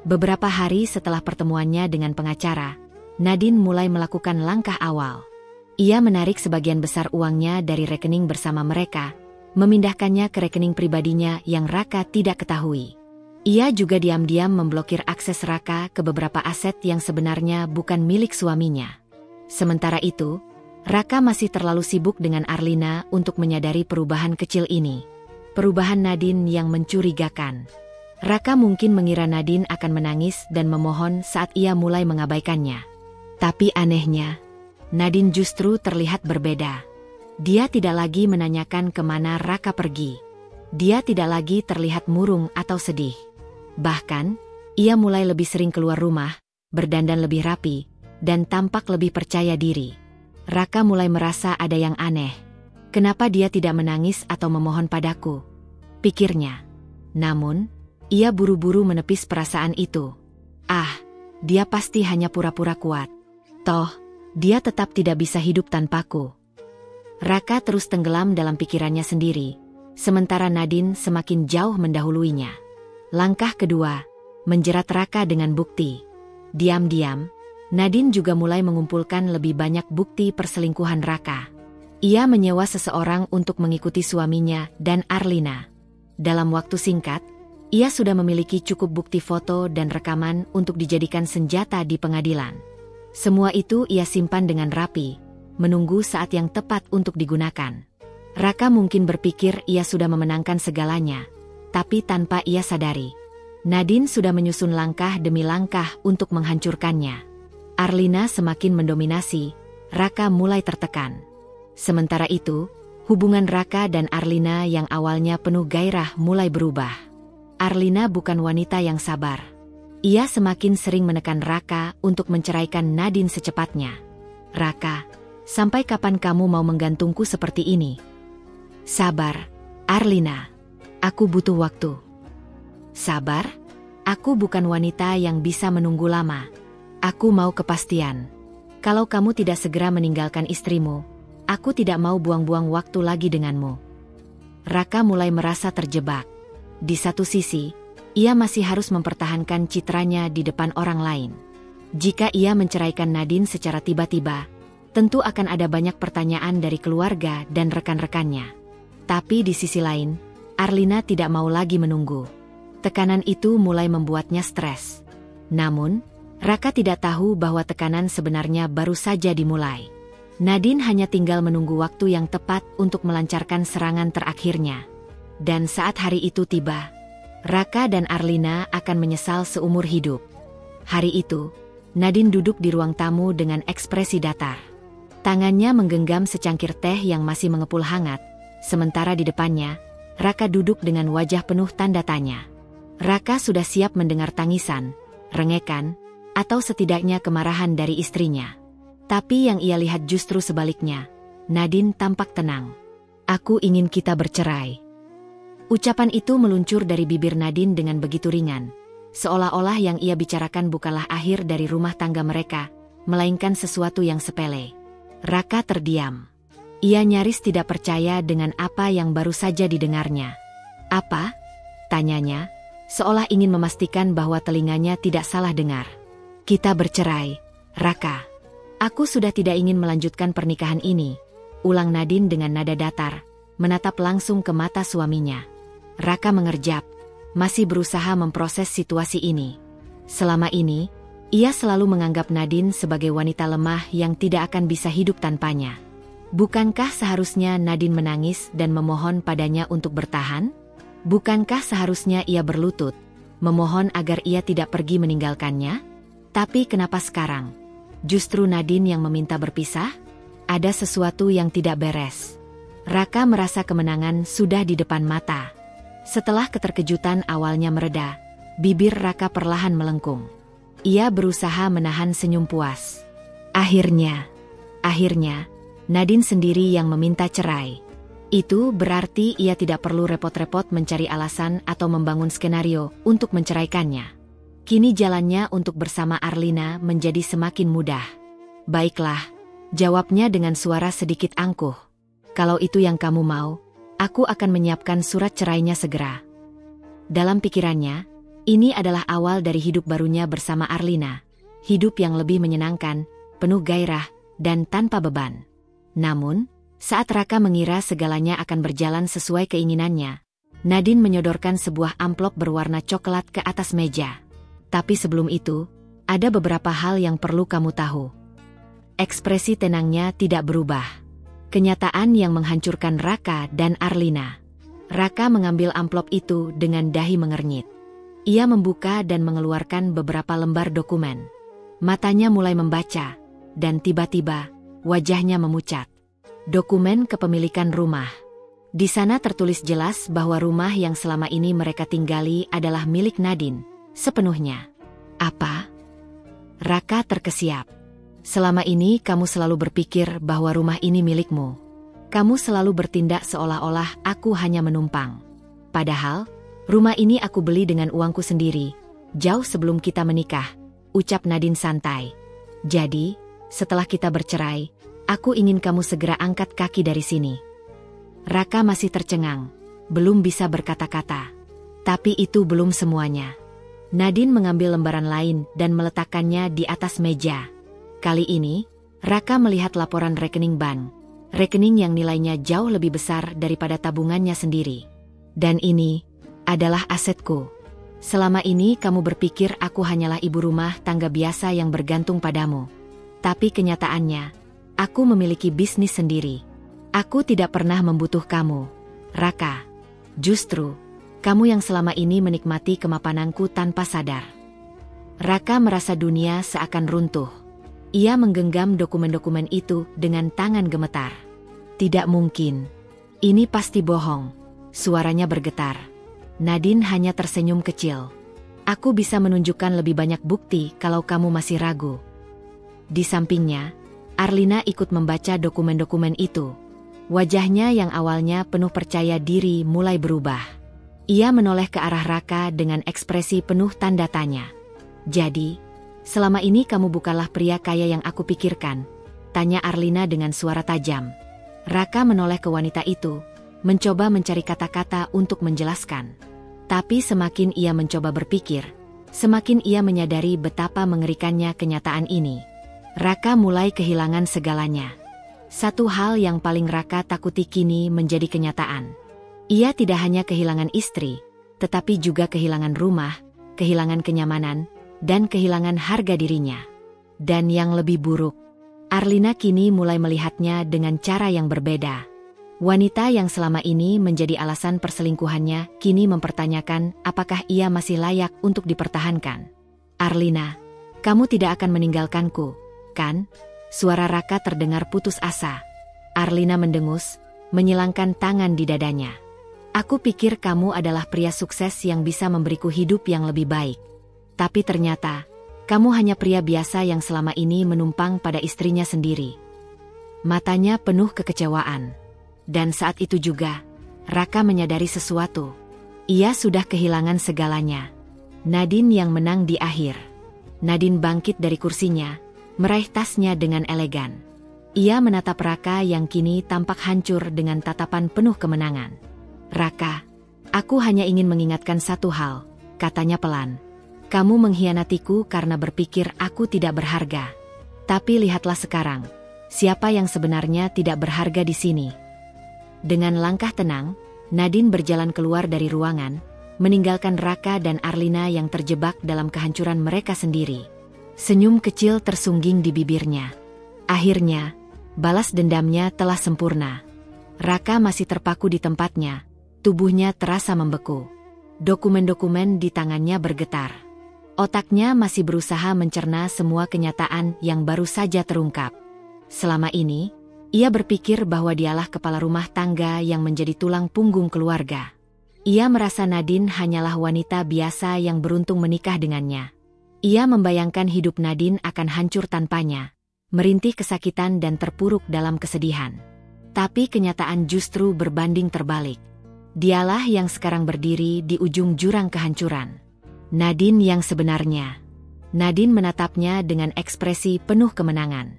Beberapa hari setelah pertemuannya dengan pengacara, Nadine mulai melakukan langkah awal. Ia menarik sebagian besar uangnya dari rekening bersama mereka, memindahkannya ke rekening pribadinya yang Raka tidak ketahui. Ia juga diam-diam memblokir akses Raka ke beberapa aset yang sebenarnya bukan milik suaminya. Sementara itu, Raka masih terlalu sibuk dengan Arlina untuk menyadari perubahan kecil ini. Perubahan Nadine yang mencurigakan. Raka mungkin mengira Nadine akan menangis dan memohon saat ia mulai mengabaikannya. Tapi anehnya, Nadine justru terlihat berbeda. Dia tidak lagi menanyakan kemana Raka pergi. Dia tidak lagi terlihat murung atau sedih. Bahkan, ia mulai lebih sering keluar rumah, berdandan lebih rapi, dan tampak lebih percaya diri. Raka mulai merasa ada yang aneh. Kenapa dia tidak menangis atau memohon padaku? Pikirnya. Namun, ia buru-buru menepis perasaan itu. Ah, dia pasti hanya pura-pura kuat. Toh, dia tetap tidak bisa hidup tanpaku. Raka terus tenggelam dalam pikirannya sendiri, sementara Nadine semakin jauh mendahuluinya. Langkah kedua, menjerat Raka dengan bukti. Diam-diam, Nadine juga mulai mengumpulkan lebih banyak bukti perselingkuhan Raka. Ia menyewa seseorang untuk mengikuti suaminya dan Arlina. Dalam waktu singkat, ia sudah memiliki cukup bukti foto dan rekaman untuk dijadikan senjata di pengadilan. Semua itu ia simpan dengan rapi, menunggu saat yang tepat untuk digunakan. Raka mungkin berpikir ia sudah memenangkan segalanya, tapi tanpa ia sadari, Nadine sudah menyusun langkah demi langkah untuk menghancurkannya. Arlina semakin mendominasi, Raka mulai tertekan. Sementara itu, hubungan Raka dan Arlina yang awalnya penuh gairah mulai berubah. Arlina bukan wanita yang sabar. Ia semakin sering menekan Raka untuk menceraikan Nadine secepatnya. Raka, sampai kapan kamu mau menggantungku seperti ini? Sabar, Arlina. Aku butuh waktu. Sabar? Aku bukan wanita yang bisa menunggu lama. Aku mau kepastian. Kalau kamu tidak segera meninggalkan istrimu, aku tidak mau buang-buang waktu lagi denganmu. Raka mulai merasa terjebak. Di satu sisi, ia masih harus mempertahankan citranya di depan orang lain. Jika ia menceraikan Nadine secara tiba-tiba, tentu akan ada banyak pertanyaan dari keluarga dan rekan-rekannya. Tapi di sisi lain, Arlina tidak mau lagi menunggu. Tekanan itu mulai membuatnya stres. Namun, Raka tidak tahu bahwa tekanan sebenarnya baru saja dimulai. Nadine hanya tinggal menunggu waktu yang tepat untuk melancarkan serangan terakhirnya. Dan saat hari itu tiba, Raka dan Arlina akan menyesal seumur hidup. Hari itu, Nadine duduk di ruang tamu dengan ekspresi datar. Tangannya menggenggam secangkir teh yang masih mengepul hangat, sementara di depannya, Raka duduk dengan wajah penuh tanda tanya. Raka sudah siap mendengar tangisan, rengekan, atau setidaknya kemarahan dari istrinya. Tapi yang ia lihat justru sebaliknya. Nadine tampak tenang. Aku ingin kita bercerai. Ucapan itu meluncur dari bibir Nadine dengan begitu ringan. Seolah-olah yang ia bicarakan bukanlah akhir dari rumah tangga mereka, melainkan sesuatu yang sepele. Raka terdiam. Ia nyaris tidak percaya dengan apa yang baru saja didengarnya. Apa? Tanyanya, seolah ingin memastikan bahwa telinganya tidak salah dengar. Kita bercerai, Raka. Aku sudah tidak ingin melanjutkan pernikahan ini, ulang Nadine dengan nada datar, menatap langsung ke mata suaminya. Raka mengerjap, masih berusaha memproses situasi ini. Selama ini, ia selalu menganggap Nadine sebagai wanita lemah yang tidak akan bisa hidup tanpanya. Bukankah seharusnya Nadine menangis dan memohon padanya untuk bertahan? Bukankah seharusnya ia berlutut, memohon agar ia tidak pergi meninggalkannya? Tapi kenapa sekarang? Justru Nadine yang meminta berpisah? Ada sesuatu yang tidak beres. Raka merasa kemenangan sudah di depan mata. Setelah keterkejutan awalnya mereda, bibir Raka perlahan melengkung. Ia berusaha menahan senyum puas. Akhirnya, Nadine sendiri yang meminta cerai. Itu berarti ia tidak perlu repot-repot mencari alasan atau membangun skenario untuk menceraikannya. Kini jalannya untuk bersama Arlina menjadi semakin mudah. Baiklah, jawabnya dengan suara sedikit angkuh. Kalau itu yang kamu mau, aku akan menyiapkan surat cerainya segera. Dalam pikirannya, ini adalah awal dari hidup barunya bersama Arlina. Hidup yang lebih menyenangkan, penuh gairah, dan tanpa beban. Namun, saat Raka mengira segalanya akan berjalan sesuai keinginannya, Nadine menyodorkan sebuah amplop berwarna coklat ke atas meja. Tapi sebelum itu, ada beberapa hal yang perlu kamu tahu. Ekspresi tenangnya tidak berubah. Kenyataan yang menghancurkan Raka dan Arlina. Raka mengambil amplop itu dengan dahi mengernyit. Ia membuka dan mengeluarkan beberapa lembar dokumen. Matanya mulai membaca, dan tiba-tiba, wajahnya memucat. Dokumen kepemilikan rumah. Di sana tertulis jelas bahwa rumah yang selama ini mereka tinggali adalah milik Nadine, sepenuhnya. Apa? Raka terkesiap. Selama ini kamu selalu berpikir bahwa rumah ini milikmu. Kamu selalu bertindak seolah-olah aku hanya menumpang. Padahal, rumah ini aku beli dengan uangku sendiri, jauh sebelum kita menikah, ucap Nadine santai. Jadi, setelah kita bercerai, aku ingin kamu segera angkat kaki dari sini. Raka masih tercengang, belum bisa berkata-kata. Tapi itu belum semuanya. Nadine mengambil lembaran lain dan meletakkannya di atas meja. Kali ini, Raka melihat laporan rekening bank. Rekening yang nilainya jauh lebih besar daripada tabungannya sendiri. Dan ini adalah asetku. Selama ini kamu berpikir aku hanyalah ibu rumah tangga biasa yang bergantung padamu. Tapi kenyataannya, aku memiliki bisnis sendiri. Aku tidak pernah membutuh kamu, Raka. Justru, kamu yang selama ini menikmati kemapananku tanpa sadar. Raka merasa dunia seakan runtuh. Ia menggenggam dokumen-dokumen itu dengan tangan gemetar. Tidak mungkin. Ini pasti bohong. Suaranya bergetar. Nadine hanya tersenyum kecil. Aku bisa menunjukkan lebih banyak bukti kalau kamu masih ragu. Di sampingnya, Arlina ikut membaca dokumen-dokumen itu. Wajahnya yang awalnya penuh percaya diri mulai berubah. Ia menoleh ke arah Raka dengan ekspresi penuh tanda tanya. Jadi, selama ini kamu bukanlah pria kaya yang aku pikirkan? Tanya Arlina dengan suara tajam. Raka menoleh ke wanita itu, mencoba mencari kata-kata untuk menjelaskan. Tapi semakin ia mencoba berpikir, semakin ia menyadari betapa mengerikannya kenyataan ini. Raka mulai kehilangan segalanya. Satu hal yang paling Raka takuti kini menjadi kenyataan. Ia tidak hanya kehilangan istri, tetapi juga kehilangan rumah, kehilangan kenyamanan, dan kehilangan harga dirinya. Dan yang lebih buruk, Arlina kini mulai melihatnya dengan cara yang berbeda. Wanita yang selama ini menjadi alasan perselingkuhannya kini mempertanyakan apakah ia masih layak untuk dipertahankan. Arlina, kamu tidak akan meninggalkanku, kan? Suara Raka terdengar putus asa. Arlina mendengus, menyilangkan tangan di dadanya. Aku pikir kamu adalah pria sukses yang bisa memberiku hidup yang lebih baik. Tapi ternyata, kamu hanya pria biasa yang selama ini menumpang pada istrinya sendiri. Matanya penuh kekecewaan. Dan saat itu juga, Raka menyadari sesuatu. Ia sudah kehilangan segalanya. Nadine yang menang di akhir. Nadine bangkit dari kursinya, meraih tasnya dengan elegan. Ia menatap Raka yang kini tampak hancur dengan tatapan penuh kemenangan. Raka, aku hanya ingin mengingatkan satu hal, katanya pelan. Kamu mengkhianatiku karena berpikir aku tidak berharga. Tapi lihatlah sekarang, siapa yang sebenarnya tidak berharga di sini. Dengan langkah tenang, Nadine berjalan keluar dari ruangan, meninggalkan Raka dan Arlina yang terjebak dalam kehancuran mereka sendiri. Senyum kecil tersungging di bibirnya. Akhirnya, balas dendamnya telah sempurna. Raka masih terpaku di tempatnya, tubuhnya terasa membeku. Dokumen-dokumen di tangannya bergetar. Otaknya masih berusaha mencerna semua kenyataan yang baru saja terungkap. Selama ini, ia berpikir bahwa dialah kepala rumah tangga yang menjadi tulang punggung keluarga. Ia merasa Nadine hanyalah wanita biasa yang beruntung menikah dengannya. Ia membayangkan hidup Nadine akan hancur tanpanya, merintih kesakitan dan terpuruk dalam kesedihan. Tapi kenyataan justru berbanding terbalik. Dialah yang sekarang berdiri di ujung jurang kehancuran. Nadine yang sebenarnya. Nadine menatapnya dengan ekspresi penuh kemenangan.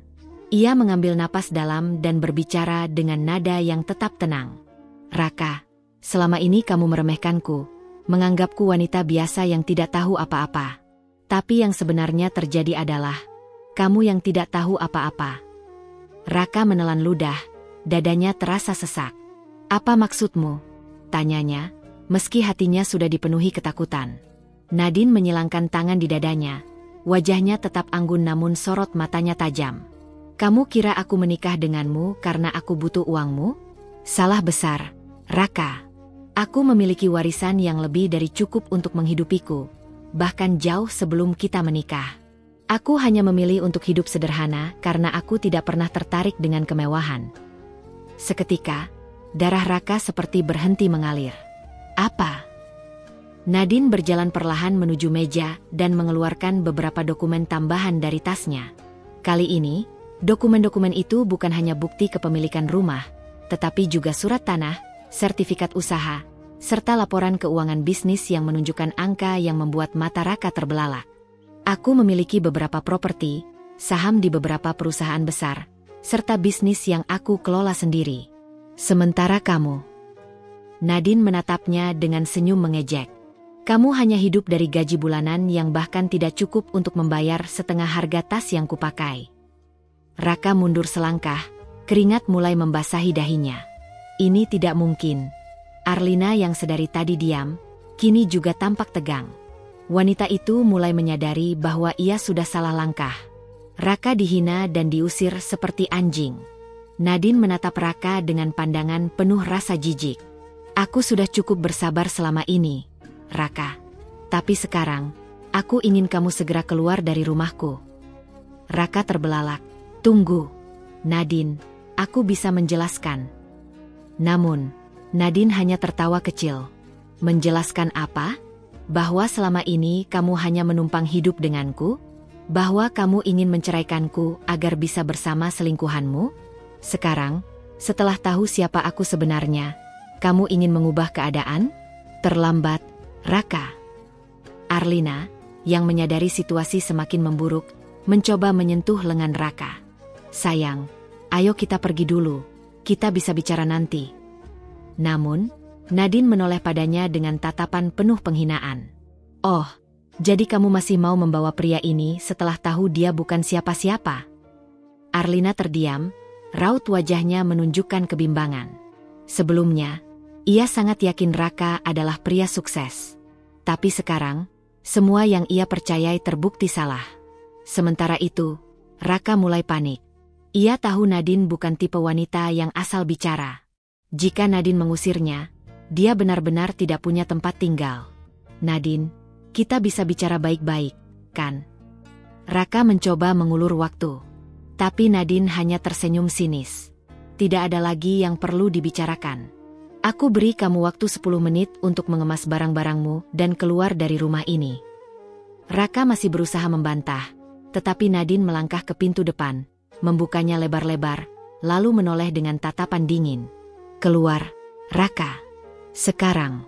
Ia mengambil napas dalam dan berbicara dengan nada yang tetap tenang. "Raka, selama ini kamu meremehkanku, menganggapku wanita biasa yang tidak tahu apa-apa. Tapi yang sebenarnya terjadi adalah, kamu yang tidak tahu apa-apa." Raka menelan ludah, dadanya terasa sesak. "Apa maksudmu?" tanyanya, meski hatinya sudah dipenuhi ketakutan. Nadine menyilangkan tangan di dadanya. Wajahnya tetap anggun namun sorot matanya tajam. "Kamu kira aku menikah denganmu karena aku butuh uangmu? Salah besar, Raka. Aku memiliki warisan yang lebih dari cukup untuk menghidupiku. Bahkan jauh sebelum kita menikah. Aku hanya memilih untuk hidup sederhana karena aku tidak pernah tertarik dengan kemewahan." Seketika, darah Raka seperti berhenti mengalir. "Apa?" Nadine berjalan perlahan menuju meja dan mengeluarkan beberapa dokumen tambahan dari tasnya. Kali ini, dokumen-dokumen itu bukan hanya bukti kepemilikan rumah, tetapi juga surat tanah, sertifikat usaha, serta laporan keuangan bisnis yang menunjukkan angka yang membuat mata Raka terbelalak. "Aku memiliki beberapa properti, saham di beberapa perusahaan besar, serta bisnis yang aku kelola sendiri. Sementara kamu..." Nadine menatapnya dengan senyum mengejek. "Kamu hanya hidup dari gaji bulanan yang bahkan tidak cukup untuk membayar setengah harga tas yang kupakai." Raka mundur selangkah, keringat mulai membasahi dahinya. Ini tidak mungkin. Arlina yang sedari tadi diam, kini juga tampak tegang. Wanita itu mulai menyadari bahwa ia sudah salah langkah. Raka dihina dan diusir seperti anjing. Nadine menatap Raka dengan pandangan penuh rasa jijik. "Aku sudah cukup bersabar selama ini, Raka. Tapi sekarang, aku ingin kamu segera keluar dari rumahku." Raka terbelalak. "Tunggu, Nadine, aku bisa menjelaskan." Namun, Nadine hanya tertawa kecil. "Menjelaskan apa? Bahwa selama ini kamu hanya menumpang hidup denganku? Bahwa kamu ingin menceraikanku agar bisa bersama selingkuhanmu? Sekarang, setelah tahu siapa aku sebenarnya, kamu ingin mengubah keadaan? Terlambat, Raka." Arlina, yang menyadari situasi semakin memburuk, mencoba menyentuh lengan Raka. "Sayang, ayo kita pergi dulu, kita bisa bicara nanti." Namun, Nadine menoleh padanya dengan tatapan penuh penghinaan. "Oh, jadi kamu masih mau membawa pria ini setelah tahu dia bukan siapa-siapa?" Arlina terdiam, raut wajahnya menunjukkan kebimbangan. Sebelumnya, ia sangat yakin Raka adalah pria sukses. Tapi sekarang, semua yang ia percayai terbukti salah. Sementara itu, Raka mulai panik. Ia tahu Nadine bukan tipe wanita yang asal bicara. Jika Nadine mengusirnya, dia benar-benar tidak punya tempat tinggal. "Nadine, kita bisa bicara baik-baik, kan?" Raka mencoba mengulur waktu. Tapi Nadine hanya tersenyum sinis. "Tidak ada lagi yang perlu dibicarakan. Aku beri kamu waktu 10 menit untuk mengemas barang-barangmu dan keluar dari rumah ini." Raka masih berusaha membantah, tetapi Nadine melangkah ke pintu depan, membukanya lebar-lebar, lalu menoleh dengan tatapan dingin. "Keluar, Raka. Sekarang."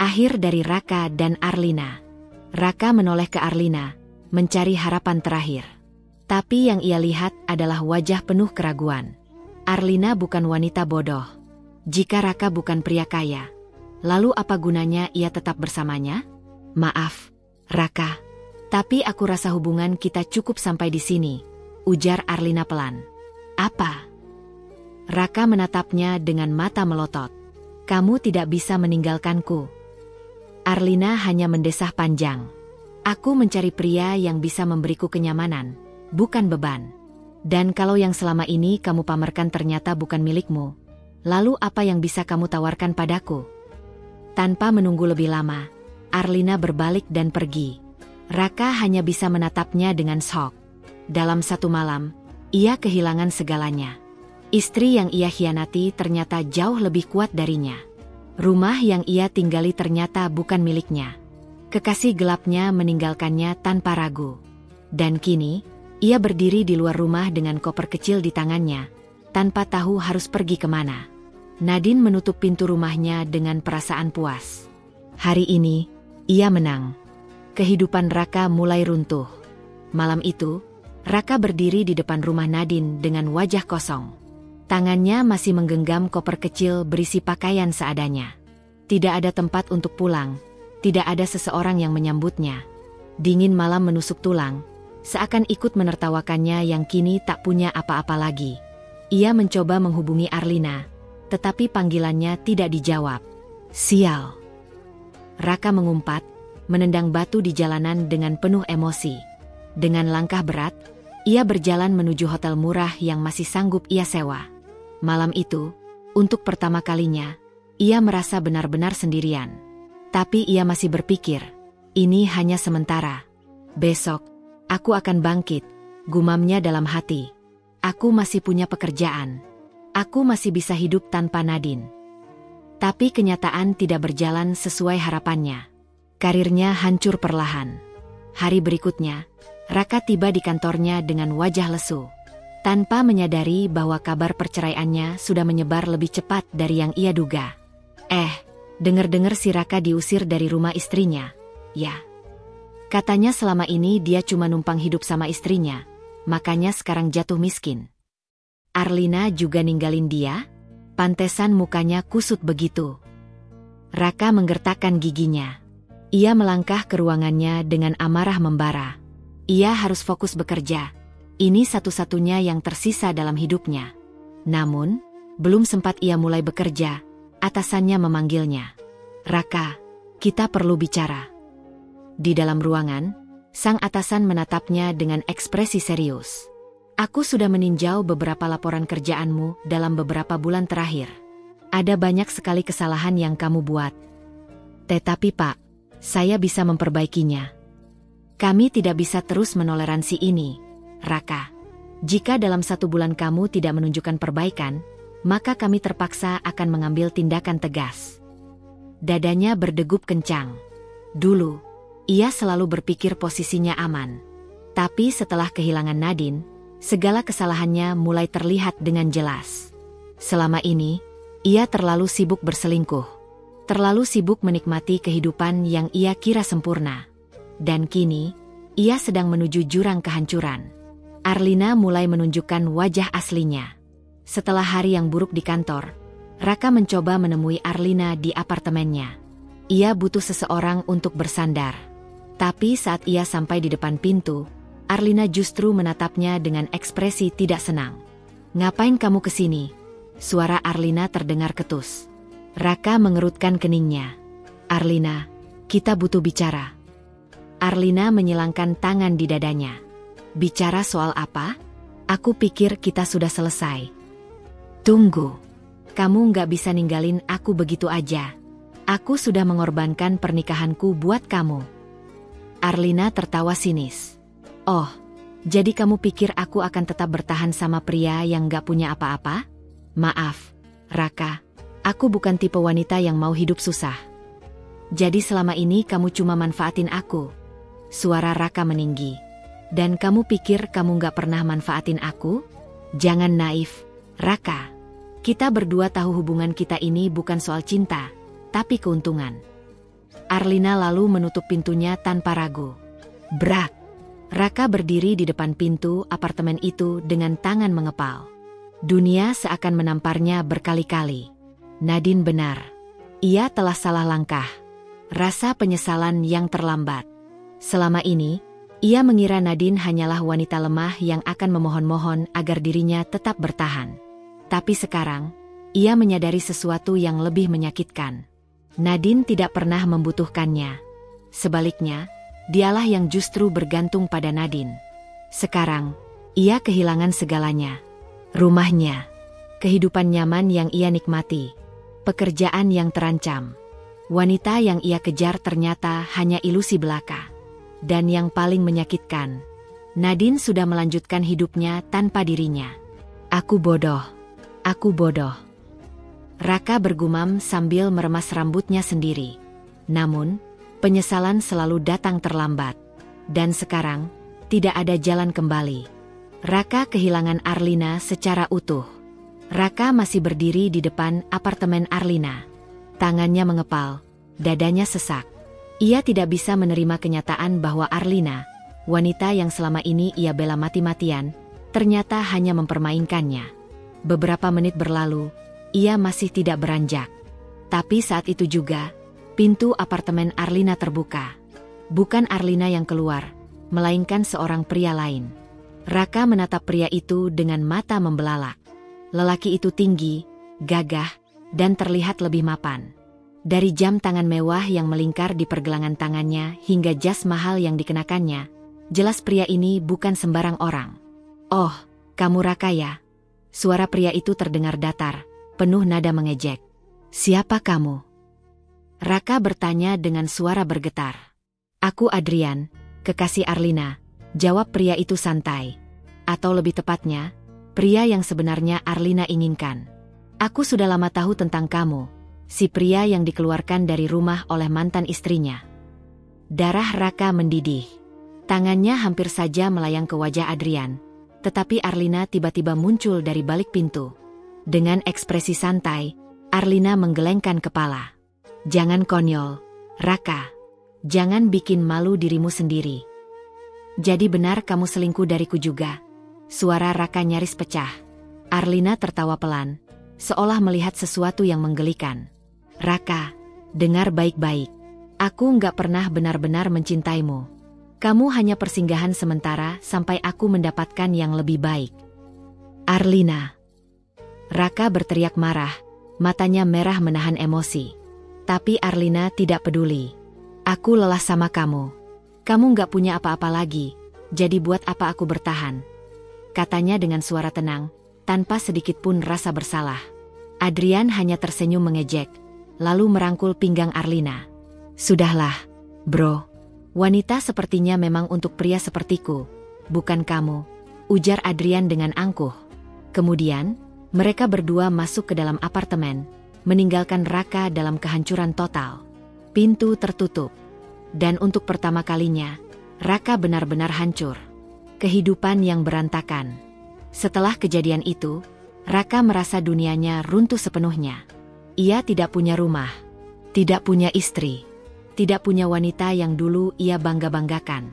Akhir dari Raka dan Arlina. Raka menoleh ke Arlina, mencari harapan terakhir. Tapi yang ia lihat adalah wajah penuh keraguan. Arlina bukan wanita bodoh. Jika Raka bukan pria kaya, lalu apa gunanya ia tetap bersamanya? "Maaf, Raka. Tapi aku rasa hubungan kita cukup sampai di sini," ujar Arlina pelan. "Apa?" Raka menatapnya dengan mata melotot. "Kamu tidak bisa meninggalkanku." Arlina hanya mendesah panjang. "Aku mencari pria yang bisa memberiku kenyamanan, bukan beban. Dan kalau yang selama ini kamu pamerkan ternyata bukan milikmu, lalu apa yang bisa kamu tawarkan padaku?" Tanpa menunggu lebih lama, Arlina berbalik dan pergi. Raka hanya bisa menatapnya dengan shock. Dalam satu malam, ia kehilangan segalanya. Istri yang ia khianati ternyata jauh lebih kuat darinya. Rumah yang ia tinggali ternyata bukan miliknya. Kekasih gelapnya meninggalkannya tanpa ragu. Dan kini, ia berdiri di luar rumah dengan koper kecil di tangannya, tanpa tahu harus pergi kemana. Nadine menutup pintu rumahnya dengan perasaan puas. Hari ini, ia menang. Kehidupan Raka mulai runtuh. Malam itu, Raka berdiri di depan rumah Nadine dengan wajah kosong. Tangannya masih menggenggam koper kecil berisi pakaian seadanya. Tidak ada tempat untuk pulang. Tidak ada seseorang yang menyambutnya. Dingin malam menusuk tulang, seakan ikut menertawakannya yang kini tak punya apa-apa lagi. Ia mencoba menghubungi Arlina, tetapi panggilannya tidak dijawab. Sial. Raka mengumpat, menendang batu di jalanan dengan penuh emosi. Dengan langkah berat, ia berjalan menuju hotel murah yang masih sanggup ia sewa. Malam itu, untuk pertama kalinya, ia merasa benar-benar sendirian. Tapi ia masih berpikir, ini hanya sementara. Besok, aku akan bangkit, gumamnya dalam hati. Aku masih punya pekerjaan. Aku masih bisa hidup tanpa Nadine. Tapi kenyataan tidak berjalan sesuai harapannya. Karirnya hancur perlahan. Hari berikutnya, Raka tiba di kantornya dengan wajah lesu. Tanpa menyadari bahwa kabar perceraiannya sudah menyebar lebih cepat dari yang ia duga. Dengar-dengar si Raka diusir dari rumah istrinya. Ya. Katanya selama ini dia cuma numpang hidup sama istrinya, makanya sekarang jatuh miskin. Arlina juga ninggalin dia? Pantesan mukanya kusut begitu. Raka menggertakkan giginya. Ia melangkah ke ruangannya dengan amarah membara. Ia harus fokus bekerja. Ini satu-satunya yang tersisa dalam hidupnya. Namun, belum sempat ia mulai bekerja, atasannya memanggilnya. Raka, kita perlu bicara. Di dalam ruangan, sang atasan menatapnya dengan ekspresi serius. Aku sudah meninjau beberapa laporan kerjaanmu dalam beberapa bulan terakhir. Ada banyak sekali kesalahan yang kamu buat. Tetapi Pak, saya bisa memperbaikinya. Kami tidak bisa terus menoleransi ini, Raka. Jika dalam 1 bulan kamu tidak menunjukkan perbaikan, maka kami terpaksa akan mengambil tindakan tegas. Dadanya berdegup kencang. Dulu, ia selalu berpikir posisinya aman. Tapi setelah kehilangan Nadine, segala kesalahannya mulai terlihat dengan jelas. Selama ini, ia terlalu sibuk berselingkuh. Terlalu sibuk menikmati kehidupan yang ia kira sempurna. Dan kini, ia sedang menuju jurang kehancuran. Arlina mulai menunjukkan wajah aslinya. Setelah hari yang buruk di kantor, Raka mencoba menemui Arlina di apartemennya. Ia butuh seseorang untuk bersandar. Tapi saat ia sampai di depan pintu, Arlina justru menatapnya dengan ekspresi tidak senang. Ngapain kamu kesini? Suara Arlina terdengar ketus. Raka mengerutkan keningnya. Arlina, kita butuh bicara. Arlina menyilangkan tangan di dadanya. Bicara soal apa? Aku pikir kita sudah selesai. Tunggu. Kamu nggak bisa ninggalin aku begitu aja. Aku sudah mengorbankan pernikahanku buat kamu. Arlina tertawa sinis. Oh, jadi kamu pikir aku akan tetap bertahan sama pria yang nggak punya apa-apa? Maaf, Raka. Aku bukan tipe wanita yang mau hidup susah. Jadi selama ini kamu cuma manfaatin aku. Suara Raka meninggi. Dan kamu pikir kamu nggak pernah manfaatin aku? Jangan naif, Raka. Kita berdua tahu hubungan kita ini bukan soal cinta, tapi keuntungan. Arlina lalu menutup pintunya tanpa ragu. Brak! Raka berdiri di depan pintu apartemen itu dengan tangan mengepal. Dunia seakan menamparnya berkali-kali. Nadine benar. Ia telah salah langkah. Rasa penyesalan yang terlambat. Selama ini, ia mengira Nadine hanyalah wanita lemah yang akan memohon-mohon agar dirinya tetap bertahan. Tapi sekarang, ia menyadari sesuatu yang lebih menyakitkan. Nadine tidak pernah membutuhkannya. Sebaliknya, dialah yang justru bergantung pada Nadine. Sekarang, ia kehilangan segalanya. Rumahnya, kehidupan nyaman yang ia nikmati, pekerjaan yang terancam. Wanita yang ia kejar ternyata hanya ilusi belaka. Dan yang paling menyakitkan, Nadine sudah melanjutkan hidupnya tanpa dirinya. Aku bodoh. Aku bodoh. Raka bergumam sambil meremas rambutnya sendiri. Namun, penyesalan selalu datang terlambat. Dan sekarang, tidak ada jalan kembali. Raka kehilangan Arlina secara utuh. Raka masih berdiri di depan apartemen Arlina. Tangannya mengepal, dadanya sesak. Ia tidak bisa menerima kenyataan bahwa Arlina, wanita yang selama ini ia bela mati-matian, ternyata hanya mempermainkannya. Beberapa menit berlalu, ia masih tidak beranjak. Tapi saat itu juga, pintu apartemen Arlina terbuka. Bukan Arlina yang keluar, melainkan seorang pria lain. Raka menatap pria itu dengan mata membelalak. Lelaki itu tinggi, gagah, dan terlihat lebih mapan. Dari jam tangan mewah yang melingkar di pergelangan tangannya hingga jas mahal yang dikenakannya, jelas pria ini bukan sembarang orang. "Oh, kamu Raka ya?" Suara pria itu terdengar datar, penuh nada mengejek. "Siapa kamu?" Raka bertanya dengan suara bergetar. "Aku Adrian, kekasih Arlina," jawab pria itu santai. Atau lebih tepatnya, pria yang sebenarnya Arlina inginkan. "Aku sudah lama tahu tentang kamu," si pria yang dikeluarkan dari rumah oleh mantan istrinya. Darah Raka mendidih. Tangannya hampir saja melayang ke wajah Adrian, tetapi Arlina tiba-tiba muncul dari balik pintu. Dengan ekspresi santai, Arlina menggelengkan kepala. "Jangan konyol, Raka. Jangan bikin malu dirimu sendiri. Jadi benar kamu selingkuh dariku juga?" Suara Raka nyaris pecah. Arlina tertawa pelan, seolah melihat sesuatu yang menggelikan. "Raka, dengar baik-baik. Aku nggak pernah benar-benar mencintaimu. Kamu hanya persinggahan sementara sampai aku mendapatkan yang lebih baik." "Arlina!" Raka berteriak marah, matanya merah menahan emosi. Tapi Arlina tidak peduli. "Aku lelah sama kamu. Kamu nggak punya apa-apa lagi, jadi buat apa aku bertahan?" Katanya dengan suara tenang, tanpa sedikit pun rasa bersalah. Adrian hanya tersenyum mengejek, lalu merangkul pinggang Arlina. "Sudahlah, bro. Wanita sepertinya memang untuk pria sepertiku, bukan kamu," ujar Adrian dengan angkuh. Kemudian, mereka berdua masuk ke dalam apartemen, meninggalkan Raka dalam kehancuran total. Pintu tertutup. Dan untuk pertama kalinya, Raka benar-benar hancur. Kehidupan yang berantakan. Setelah kejadian itu, Raka merasa dunianya runtuh sepenuhnya. Ia tidak punya rumah, tidak punya istri, tidak punya wanita yang dulu ia bangga-banggakan.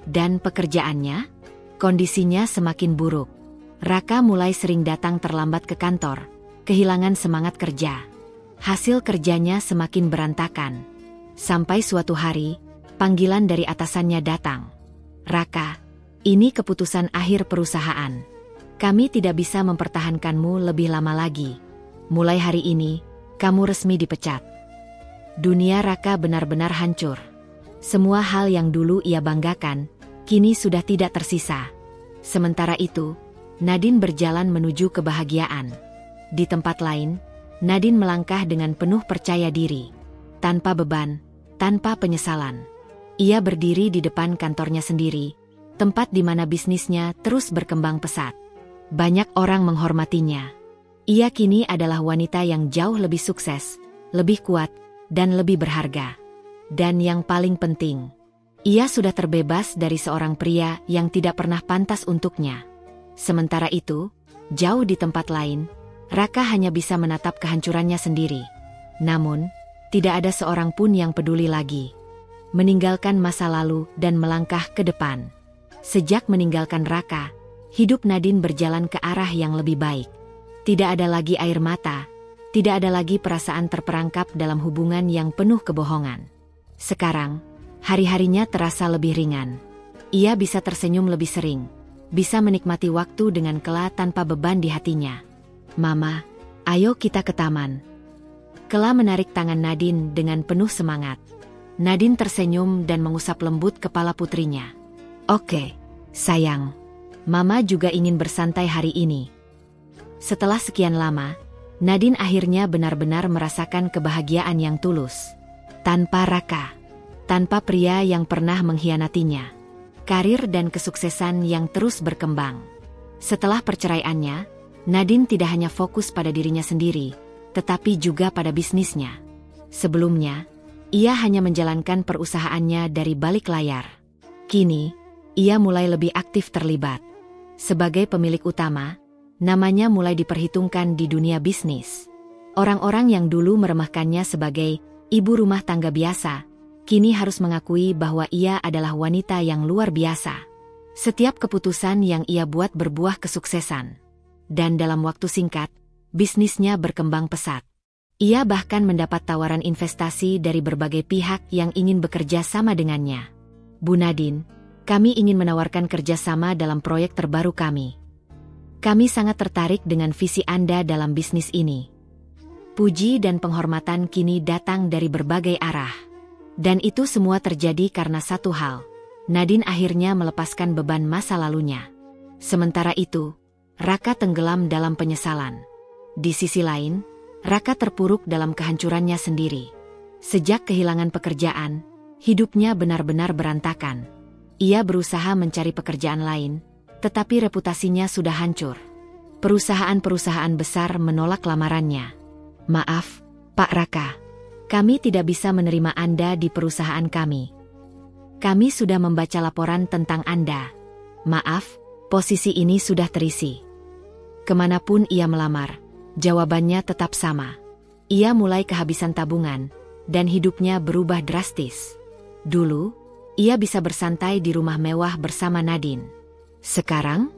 Dan pekerjaannya? Kondisinya semakin buruk. Raka mulai sering datang terlambat ke kantor, kehilangan semangat kerja. Hasil kerjanya semakin berantakan. Sampai suatu hari, panggilan dari atasannya datang. "Raka, ini keputusan akhir perusahaan. Kami tidak bisa mempertahankanmu lebih lama lagi. Mulai hari ini, kamu resmi dipecat." Dunia Raka benar-benar hancur. Semua hal yang dulu ia banggakan, kini sudah tidak tersisa. Sementara itu, Nadine berjalan menuju kebahagiaan. Di tempat lain, Nadine melangkah dengan penuh percaya diri. Tanpa beban, tanpa penyesalan. Ia berdiri di depan kantornya sendiri, tempat di mana bisnisnya terus berkembang pesat. Banyak orang menghormatinya. Ia kini adalah wanita yang jauh lebih sukses, lebih kuat, dan lebih berharga. Dan yang paling penting, ia sudah terbebas dari seorang pria yang tidak pernah pantas untuknya. Sementara itu, jauh di tempat lain, Raka hanya bisa menatap kehancurannya sendiri. Namun, tidak ada seorang pun yang peduli lagi. Meninggalkan masa lalu dan melangkah ke depan. Sejak meninggalkan Raka, hidup Nadine berjalan ke arah yang lebih baik. Tidak ada lagi air mata, tidak ada lagi perasaan terperangkap dalam hubungan yang penuh kebohongan. Sekarang, hari-harinya terasa lebih ringan. Ia bisa tersenyum lebih sering, bisa menikmati waktu dengan Kela tanpa beban di hatinya. "Mama, ayo kita ke taman." Kela menarik tangan Nadine dengan penuh semangat. Nadine tersenyum dan mengusap lembut kepala putrinya. "Oke, sayang. Mama juga ingin bersantai hari ini." Setelah sekian lama, Nadine akhirnya benar-benar merasakan kebahagiaan yang tulus. Tanpa Raka, tanpa pria yang pernah mengkhianatinya, karir dan kesuksesan yang terus berkembang. Setelah perceraiannya, Nadine tidak hanya fokus pada dirinya sendiri, tetapi juga pada bisnisnya. Sebelumnya, ia hanya menjalankan perusahaannya dari balik layar. Kini, ia mulai lebih aktif terlibat. Sebagai pemilik utama, namanya mulai diperhitungkan di dunia bisnis. Orang-orang yang dulu meremehkannya sebagai ibu rumah tangga biasa, kini harus mengakui bahwa ia adalah wanita yang luar biasa. Setiap keputusan yang ia buat berbuah kesuksesan. Dan dalam waktu singkat, bisnisnya berkembang pesat. Ia bahkan mendapat tawaran investasi dari berbagai pihak yang ingin bekerja sama dengannya. Bu Nadine, kami ingin menawarkan kerjasama dalam proyek terbaru kami. Kami sangat tertarik dengan visi Anda dalam bisnis ini. Puji dan penghormatan kini datang dari berbagai arah. Dan itu semua terjadi karena satu hal. Nadine akhirnya melepaskan beban masa lalunya. Sementara itu, Raka tenggelam dalam penyesalan. Di sisi lain, Raka terpuruk dalam kehancurannya sendiri. Sejak kehilangan pekerjaan, hidupnya benar-benar berantakan. Ia berusaha mencari pekerjaan lain, tetapi reputasinya sudah hancur. Perusahaan-perusahaan besar menolak lamarannya. Maaf, Pak Raka. Kami tidak bisa menerima Anda di perusahaan kami. Kami sudah membaca laporan tentang Anda. Maaf, posisi ini sudah terisi. Kemanapun ia melamar, jawabannya tetap sama. Ia mulai kehabisan tabungan, dan hidupnya berubah drastis. Dulu, ia bisa bersantai di rumah mewah bersama Nadine. Sekarang,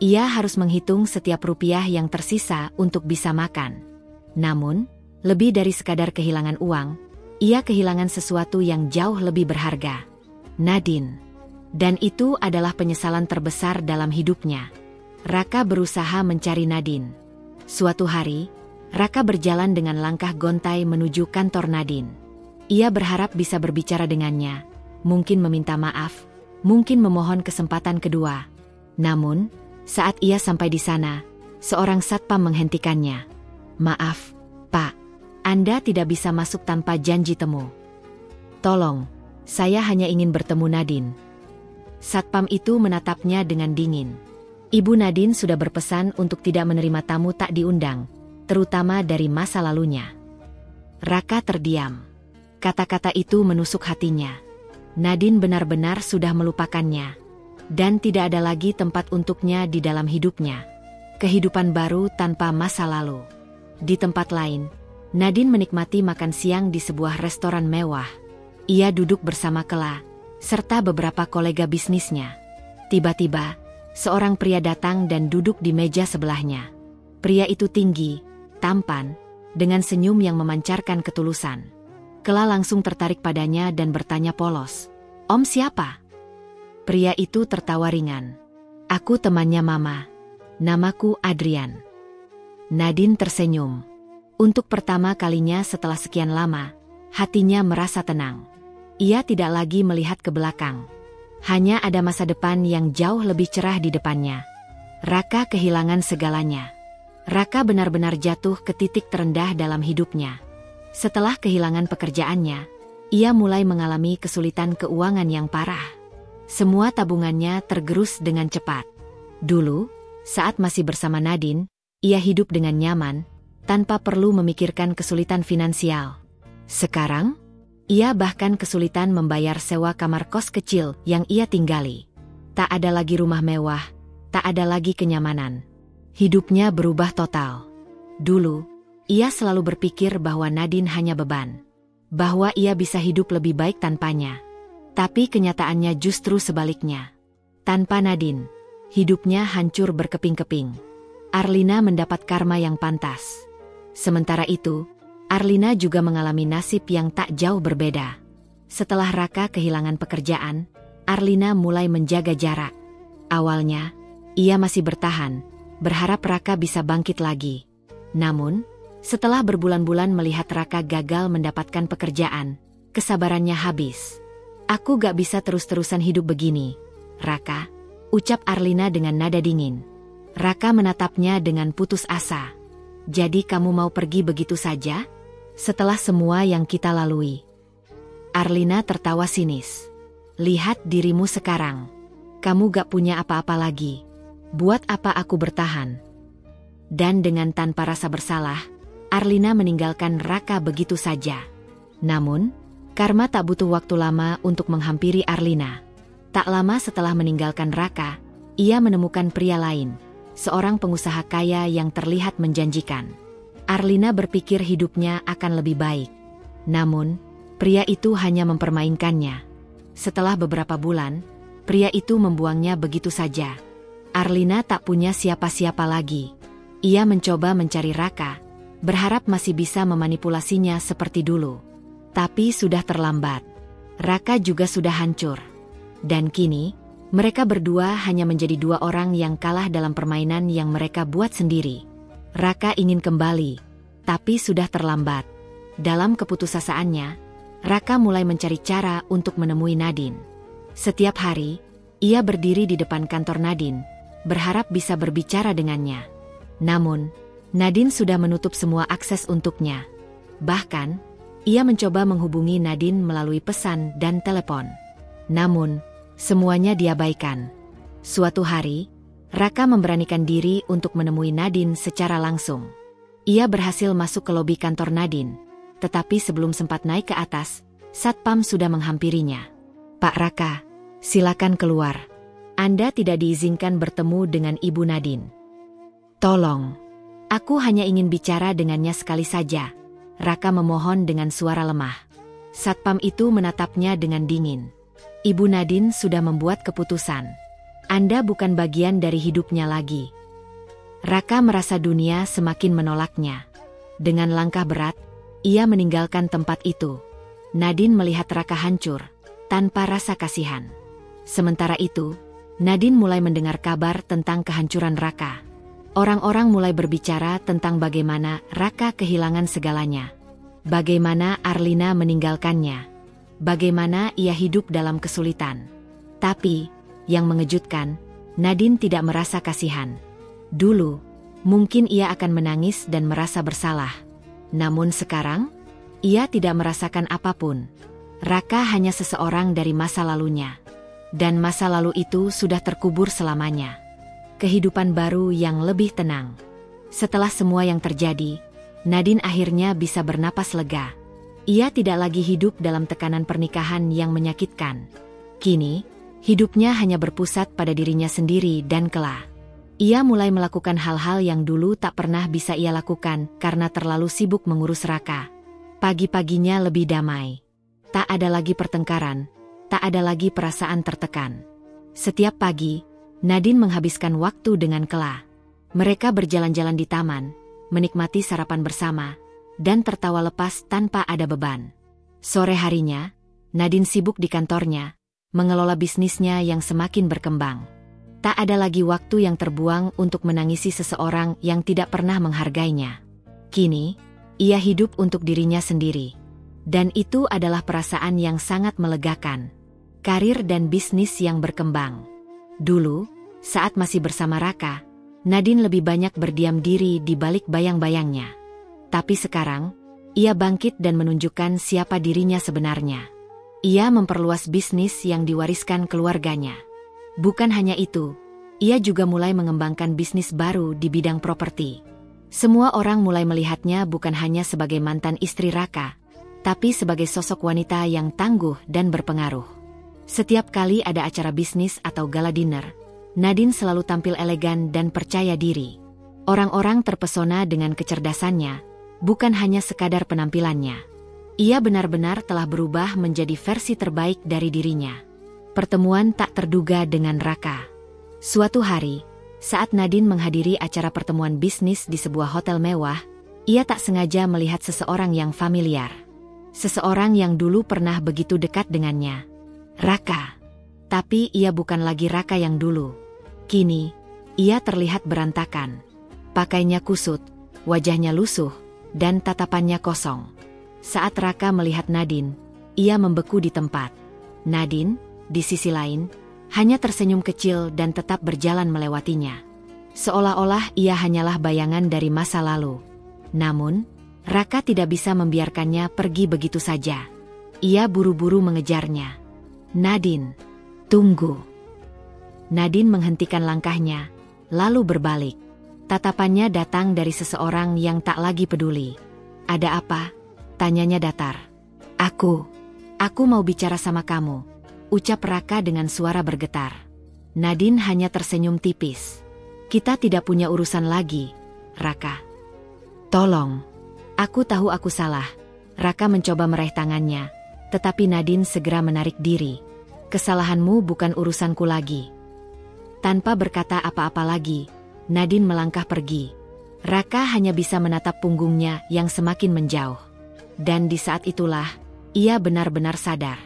ia harus menghitung setiap rupiah yang tersisa untuk bisa makan. Namun, lebih dari sekadar kehilangan uang, ia kehilangan sesuatu yang jauh lebih berharga. Nadine. Dan itu adalah penyesalan terbesar dalam hidupnya. Raka berusaha mencari Nadine. Suatu hari, Raka berjalan dengan langkah gontai menuju kantor Nadine. Ia berharap bisa berbicara dengannya, mungkin meminta maaf, mungkin memohon kesempatan kedua. Namun, saat ia sampai di sana, seorang satpam menghentikannya. Maaf, Pak, Anda tidak bisa masuk tanpa janji temu. Tolong, saya hanya ingin bertemu Nadine. Satpam itu menatapnya dengan dingin. Ibu Nadine sudah berpesan untuk tidak menerima tamu tak diundang, terutama dari masa lalunya. Raka terdiam. Kata-kata itu menusuk hatinya. Nadine benar-benar sudah melupakannya. Dan tidak ada lagi tempat untuknya di dalam hidupnya. Kehidupan baru tanpa masa lalu. Di tempat lain, Nadine menikmati makan siang di sebuah restoran mewah. Ia duduk bersama Kela, serta beberapa kolega bisnisnya. Tiba-tiba, seorang pria datang dan duduk di meja sebelahnya. Pria itu tinggi, tampan, dengan senyum yang memancarkan ketulusan. Kela langsung tertarik padanya dan bertanya polos, "Om siapa?" Pria itu tertawa ringan. "Aku temannya Mama. Namaku Adrian." Nadine tersenyum. Untuk pertama kalinya setelah sekian lama, hatinya merasa tenang. Ia tidak lagi melihat ke belakang. Hanya ada masa depan yang jauh lebih cerah di depannya. Raka kehilangan segalanya. Raka benar-benar jatuh ke titik terendah dalam hidupnya. Setelah kehilangan pekerjaannya, ia mulai mengalami kesulitan keuangan yang parah. Semua tabungannya tergerus dengan cepat. Dulu, saat masih bersama Nadine, ia hidup dengan nyaman, tanpa perlu memikirkan kesulitan finansial. Sekarang, ia bahkan kesulitan membayar sewa kamar kos kecil yang ia tinggali. Tak ada lagi rumah mewah, tak ada lagi kenyamanan. Hidupnya berubah total. Dulu, ia selalu berpikir bahwa Nadine hanya beban. Bahwa ia bisa hidup lebih baik tanpanya. Tapi kenyataannya justru sebaliknya. Tanpa Nadine, hidupnya hancur berkeping-keping. Arlina mendapat karma yang pantas. Sementara itu, Arlina juga mengalami nasib yang tak jauh berbeda. Setelah Raka kehilangan pekerjaan, Arlina mulai menjaga jarak. Awalnya, ia masih bertahan, berharap Raka bisa bangkit lagi. Namun, setelah berbulan-bulan melihat Raka gagal mendapatkan pekerjaan, kesabarannya habis. "Aku gak bisa terus-terusan hidup begini, Raka," ucap Arlina dengan nada dingin. Raka menatapnya dengan putus asa. "Jadi kamu mau pergi begitu saja? Setelah semua yang kita lalui?" Arlina tertawa sinis. Lihat dirimu sekarang. Kamu gak punya apa-apa lagi. Buat apa aku bertahan? Dan dengan tanpa rasa bersalah, Arlina meninggalkan Raka begitu saja. Namun, karma tak butuh waktu lama untuk menghampiri Arlina. Tak lama setelah meninggalkan Raka, ia menemukan pria lain, seorang pengusaha kaya yang terlihat menjanjikan. Arlina berpikir hidupnya akan lebih baik. Namun, pria itu hanya mempermainkannya. Setelah beberapa bulan, pria itu membuangnya begitu saja. Arlina tak punya siapa-siapa lagi. Ia mencoba mencari Raka, berharap masih bisa memanipulasinya seperti dulu. Tapi sudah terlambat. Raka juga sudah hancur. Dan kini, mereka berdua hanya menjadi dua orang yang kalah dalam permainan yang mereka buat sendiri. Raka ingin kembali, tapi sudah terlambat. Dalam keputusasiannya, Raka mulai mencari cara untuk menemui Nadine. Setiap hari, ia berdiri di depan kantor Nadine, berharap bisa berbicara dengannya. Namun, Nadine sudah menutup semua akses untuknya. Bahkan, ia mencoba menghubungi Nadine melalui pesan dan telepon. Namun, semuanya diabaikan. Suatu hari, Raka memberanikan diri untuk menemui Nadine secara langsung. Ia berhasil masuk ke lobi kantor Nadine, tetapi sebelum sempat naik ke atas, Satpam sudah menghampirinya. "Pak Raka, silakan keluar. Anda tidak diizinkan bertemu dengan Ibu Nadine." "Tolong, aku hanya ingin bicara dengannya sekali saja," Raka memohon dengan suara lemah. Satpam itu menatapnya dengan dingin. "Ibu Nadine sudah membuat keputusan. Anda bukan bagian dari hidupnya lagi." Raka merasa dunia semakin menolaknya. Dengan langkah berat, ia meninggalkan tempat itu. Nadine melihat Raka hancur, tanpa rasa kasihan. Sementara itu, Nadine mulai mendengar kabar tentang kehancuran Raka. Orang-orang mulai berbicara tentang bagaimana Raka kehilangan segalanya. Bagaimana Arlina meninggalkannya. Bagaimana ia hidup dalam kesulitan. Tapi, yang mengejutkan, Nadine tidak merasa kasihan. Dulu, mungkin ia akan menangis dan merasa bersalah. Namun sekarang, ia tidak merasakan apapun. Raka hanya seseorang dari masa lalunya. Dan masa lalu itu sudah terkubur selamanya. Kehidupan baru yang lebih tenang. Setelah semua yang terjadi, Nadine akhirnya bisa bernapas lega. Ia tidak lagi hidup dalam tekanan pernikahan yang menyakitkan. Kini, hidupnya hanya berpusat pada dirinya sendiri dan kelak. Ia mulai melakukan hal-hal yang dulu tak pernah bisa ia lakukan karena terlalu sibuk mengurus Raka. Pagi-paginya lebih damai. Tak ada lagi pertengkaran, tak ada lagi perasaan tertekan. Setiap pagi, Nadine menghabiskan waktu dengan Kela. Mereka berjalan-jalan di taman, menikmati sarapan bersama, dan tertawa lepas tanpa ada beban. Sore harinya, Nadine sibuk di kantornya, mengelola bisnisnya yang semakin berkembang. Tak ada lagi waktu yang terbuang untuk menangisi seseorang yang tidak pernah menghargainya. Kini, ia hidup untuk dirinya sendiri. Dan itu adalah perasaan yang sangat melegakan. Karir dan bisnis yang berkembang. Dulu, saat masih bersama Raka, Nadine lebih banyak berdiam diri di balik bayang-bayangnya. Tapi sekarang, ia bangkit dan menunjukkan siapa dirinya sebenarnya. Ia memperluas bisnis yang diwariskan keluarganya. Bukan hanya itu, ia juga mulai mengembangkan bisnis baru di bidang properti. Semua orang mulai melihatnya bukan hanya sebagai mantan istri Raka, tapi sebagai sosok wanita yang tangguh dan berpengaruh. Setiap kali ada acara bisnis atau gala dinner, Nadine selalu tampil elegan dan percaya diri. Orang-orang terpesona dengan kecerdasannya, bukan hanya sekadar penampilannya. Ia benar-benar telah berubah menjadi versi terbaik dari dirinya. Pertemuan tak terduga dengan Raka. Suatu hari, saat Nadine menghadiri acara pertemuan bisnis di sebuah hotel mewah, ia tak sengaja melihat seseorang yang familiar. Seseorang yang dulu pernah begitu dekat dengannya. Raka. Tapi ia bukan lagi Raka yang dulu. Kini, ia terlihat berantakan. Pakainya kusut, wajahnya lusuh, dan tatapannya kosong. Saat Raka melihat Nadine, ia membeku di tempat. Nadine, di sisi lain, hanya tersenyum kecil dan tetap berjalan melewatinya. Seolah-olah ia hanyalah bayangan dari masa lalu. Namun, Raka tidak bisa membiarkannya pergi begitu saja. Ia buru-buru mengejarnya. "Nadine, tunggu." Nadine menghentikan langkahnya, lalu berbalik. Tatapannya datang dari seseorang yang tak lagi peduli. "Ada apa?" tanyanya datar. Aku mau bicara sama kamu," ucap Raka dengan suara bergetar. Nadine hanya tersenyum tipis. "Kita tidak punya urusan lagi, Raka. Tolong." "Aku tahu aku salah." Raka mencoba meraih tangannya, tetapi Nadine segera menarik diri. "Kesalahanmu bukan urusanku lagi." Tanpa berkata apa-apa lagi, Nadine melangkah pergi. Raka hanya bisa menatap punggungnya yang semakin menjauh. Dan di saat itulah, ia benar-benar sadar.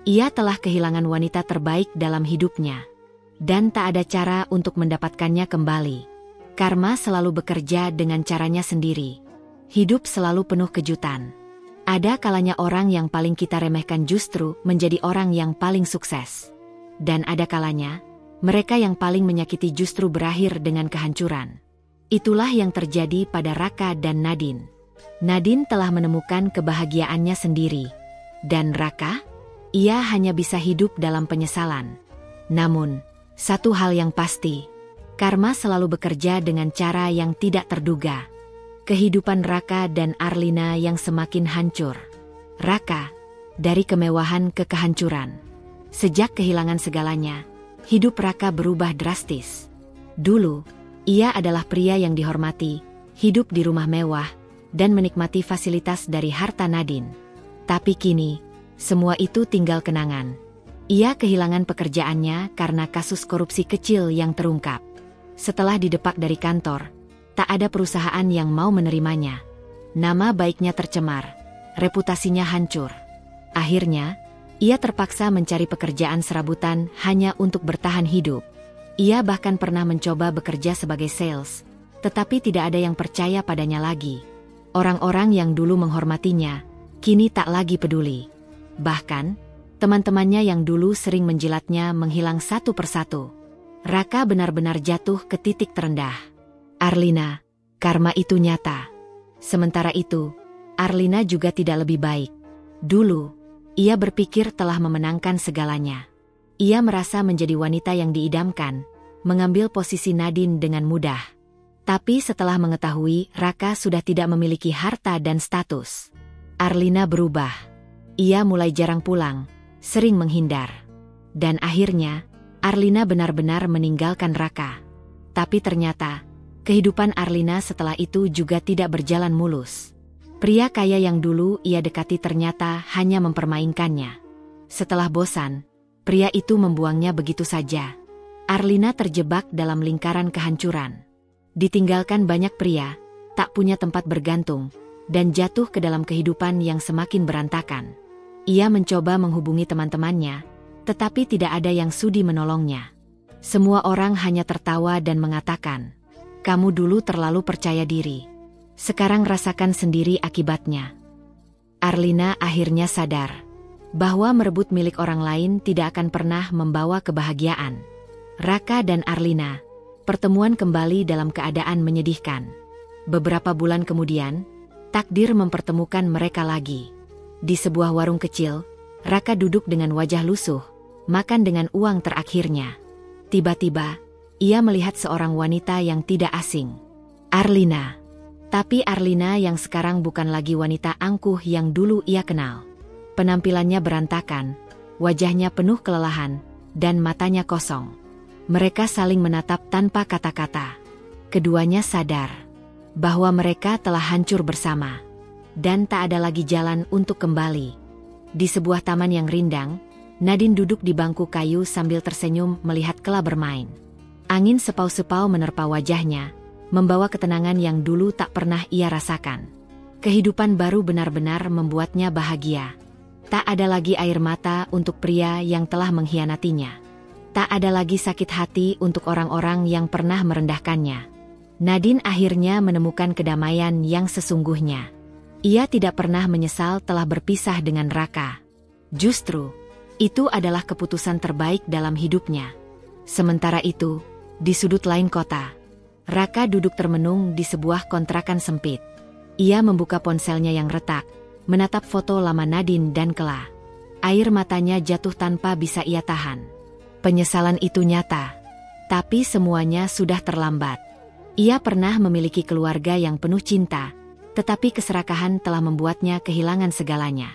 Ia telah kehilangan wanita terbaik dalam hidupnya. Dan tak ada cara untuk mendapatkannya kembali. Karma selalu bekerja dengan caranya sendiri. Hidup selalu penuh kejutan. Ada kalanya orang yang paling kita remehkan justru menjadi orang yang paling sukses. Dan ada kalanya, mereka yang paling menyakiti justru berakhir dengan kehancuran. Itulah yang terjadi pada Raka dan Nadine. Nadine telah menemukan kebahagiaannya sendiri. Dan Raka? Ia hanya bisa hidup dalam penyesalan. Namun, satu hal yang pasti, karma selalu bekerja dengan cara yang tidak terduga. Kehidupan Raka dan Arlina yang semakin hancur. Raka, dari kemewahan ke kehancuran. Sejak kehilangan segalanya, hidup Raka berubah drastis. Dulu, ia adalah pria yang dihormati, hidup di rumah mewah, dan menikmati fasilitas dari harta Nadine. Tapi kini, semua itu tinggal kenangan. Ia kehilangan pekerjaannya karena kasus korupsi kecil yang terungkap. Setelah didepak dari kantor, tak ada perusahaan yang mau menerimanya. Nama baiknya tercemar, reputasinya hancur. Akhirnya, ia terpaksa mencari pekerjaan serabutan hanya untuk bertahan hidup. Ia bahkan pernah mencoba bekerja sebagai sales, tetapi tidak ada yang percaya padanya lagi. Orang-orang yang dulu menghormatinya, kini tak lagi peduli. Bahkan, teman-temannya yang dulu sering menjilatnya menghilang satu persatu. Raka benar-benar jatuh ke titik terendah. Arlina, karma itu nyata. Sementara itu, Arlina juga tidak lebih baik. Dulu, ia berpikir telah memenangkan segalanya. Ia merasa menjadi wanita yang diidamkan, mengambil posisi Nadine dengan mudah. Tapi setelah mengetahui Raka sudah tidak memiliki harta dan status, Arlina berubah. Ia mulai jarang pulang, sering menghindar. Dan akhirnya, Arlina benar-benar meninggalkan Raka. Tapi ternyata, kehidupan Arlina setelah itu juga tidak berjalan mulus. Pria kaya yang dulu ia dekati ternyata hanya mempermainkannya. Setelah bosan, pria itu membuangnya begitu saja. Arlina terjebak dalam lingkaran kehancuran. Ditinggalkan banyak pria, tak punya tempat bergantung, dan jatuh ke dalam kehidupan yang semakin berantakan. Ia mencoba menghubungi teman-temannya, tetapi tidak ada yang sudi menolongnya. Semua orang hanya tertawa dan mengatakan, "Kamu dulu terlalu percaya diri. Sekarang rasakan sendiri akibatnya." Arlina akhirnya sadar bahwa merebut milik orang lain tidak akan pernah membawa kebahagiaan. Raka dan Arlina, pertemuan kembali dalam keadaan menyedihkan. Beberapa bulan kemudian, takdir mempertemukan mereka lagi. Di sebuah warung kecil, Raka duduk dengan wajah lusuh, makan dengan uang terakhirnya. Tiba-tiba, ia melihat seorang wanita yang tidak asing. Arlina. Tapi Arlina yang sekarang bukan lagi wanita angkuh yang dulu ia kenal. Penampilannya berantakan, wajahnya penuh kelelahan, dan matanya kosong. Mereka saling menatap tanpa kata-kata. Keduanya sadar bahwa mereka telah hancur bersama. Dan tak ada lagi jalan untuk kembali. Di sebuah taman yang rindang, Nadine duduk di bangku kayu sambil tersenyum melihat Kela bermain. Angin sepau-sepau menerpa wajahnya, membawa ketenangan yang dulu tak pernah ia rasakan. Kehidupan baru benar-benar membuatnya bahagia. Tak ada lagi air mata untuk pria yang telah mengkhianatinya. Tak ada lagi sakit hati untuk orang-orang yang pernah merendahkannya. Nadine akhirnya menemukan kedamaian yang sesungguhnya. Ia tidak pernah menyesal telah berpisah dengan Raka. Justru, itu adalah keputusan terbaik dalam hidupnya. Sementara itu, di sudut lain kota, Raka duduk termenung di sebuah kontrakan sempit. Ia membuka ponselnya yang retak, menatap foto lama Nadine dan Kela. Air matanya jatuh tanpa bisa ia tahan. Penyesalan itu nyata. Tapi semuanya sudah terlambat. Ia pernah memiliki keluarga yang penuh cinta, tetapi keserakahan telah membuatnya kehilangan segalanya.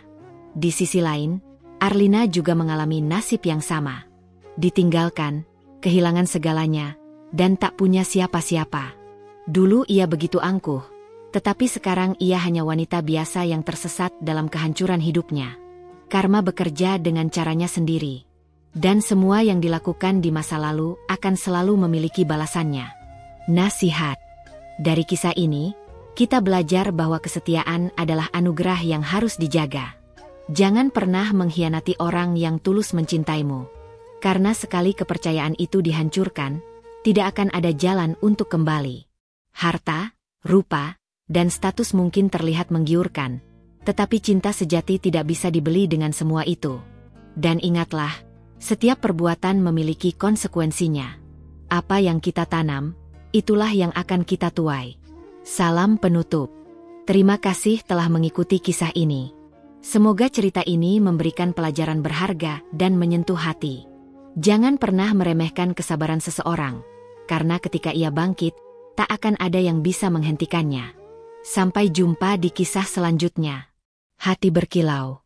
Di sisi lain, Arlina juga mengalami nasib yang sama. Ditinggalkan, kehilangan segalanya, dan tak punya siapa-siapa. Dulu ia begitu angkuh, tetapi sekarang ia hanya wanita biasa yang tersesat dalam kehancuran hidupnya. Karma bekerja dengan caranya sendiri. Dan semua yang dilakukan di masa lalu akan selalu memiliki balasannya. Nasihat. Dari kisah ini, kita belajar bahwa kesetiaan adalah anugerah yang harus dijaga. Jangan pernah mengkhianati orang yang tulus mencintaimu. Karena sekali kepercayaan itu dihancurkan, tidak akan ada jalan untuk kembali. Harta, rupa, dan status mungkin terlihat menggiurkan, tetapi cinta sejati tidak bisa dibeli dengan semua itu. Dan ingatlah, setiap perbuatan memiliki konsekuensinya. Apa yang kita tanam, itulah yang akan kita tuai. Salam penutup. Terima kasih telah mengikuti kisah ini. Semoga cerita ini memberikan pelajaran berharga dan menyentuh hati. Jangan pernah meremehkan kesabaran seseorang, karena ketika ia bangkit, tak akan ada yang bisa menghentikannya. Sampai jumpa di kisah selanjutnya. Hati berkilau.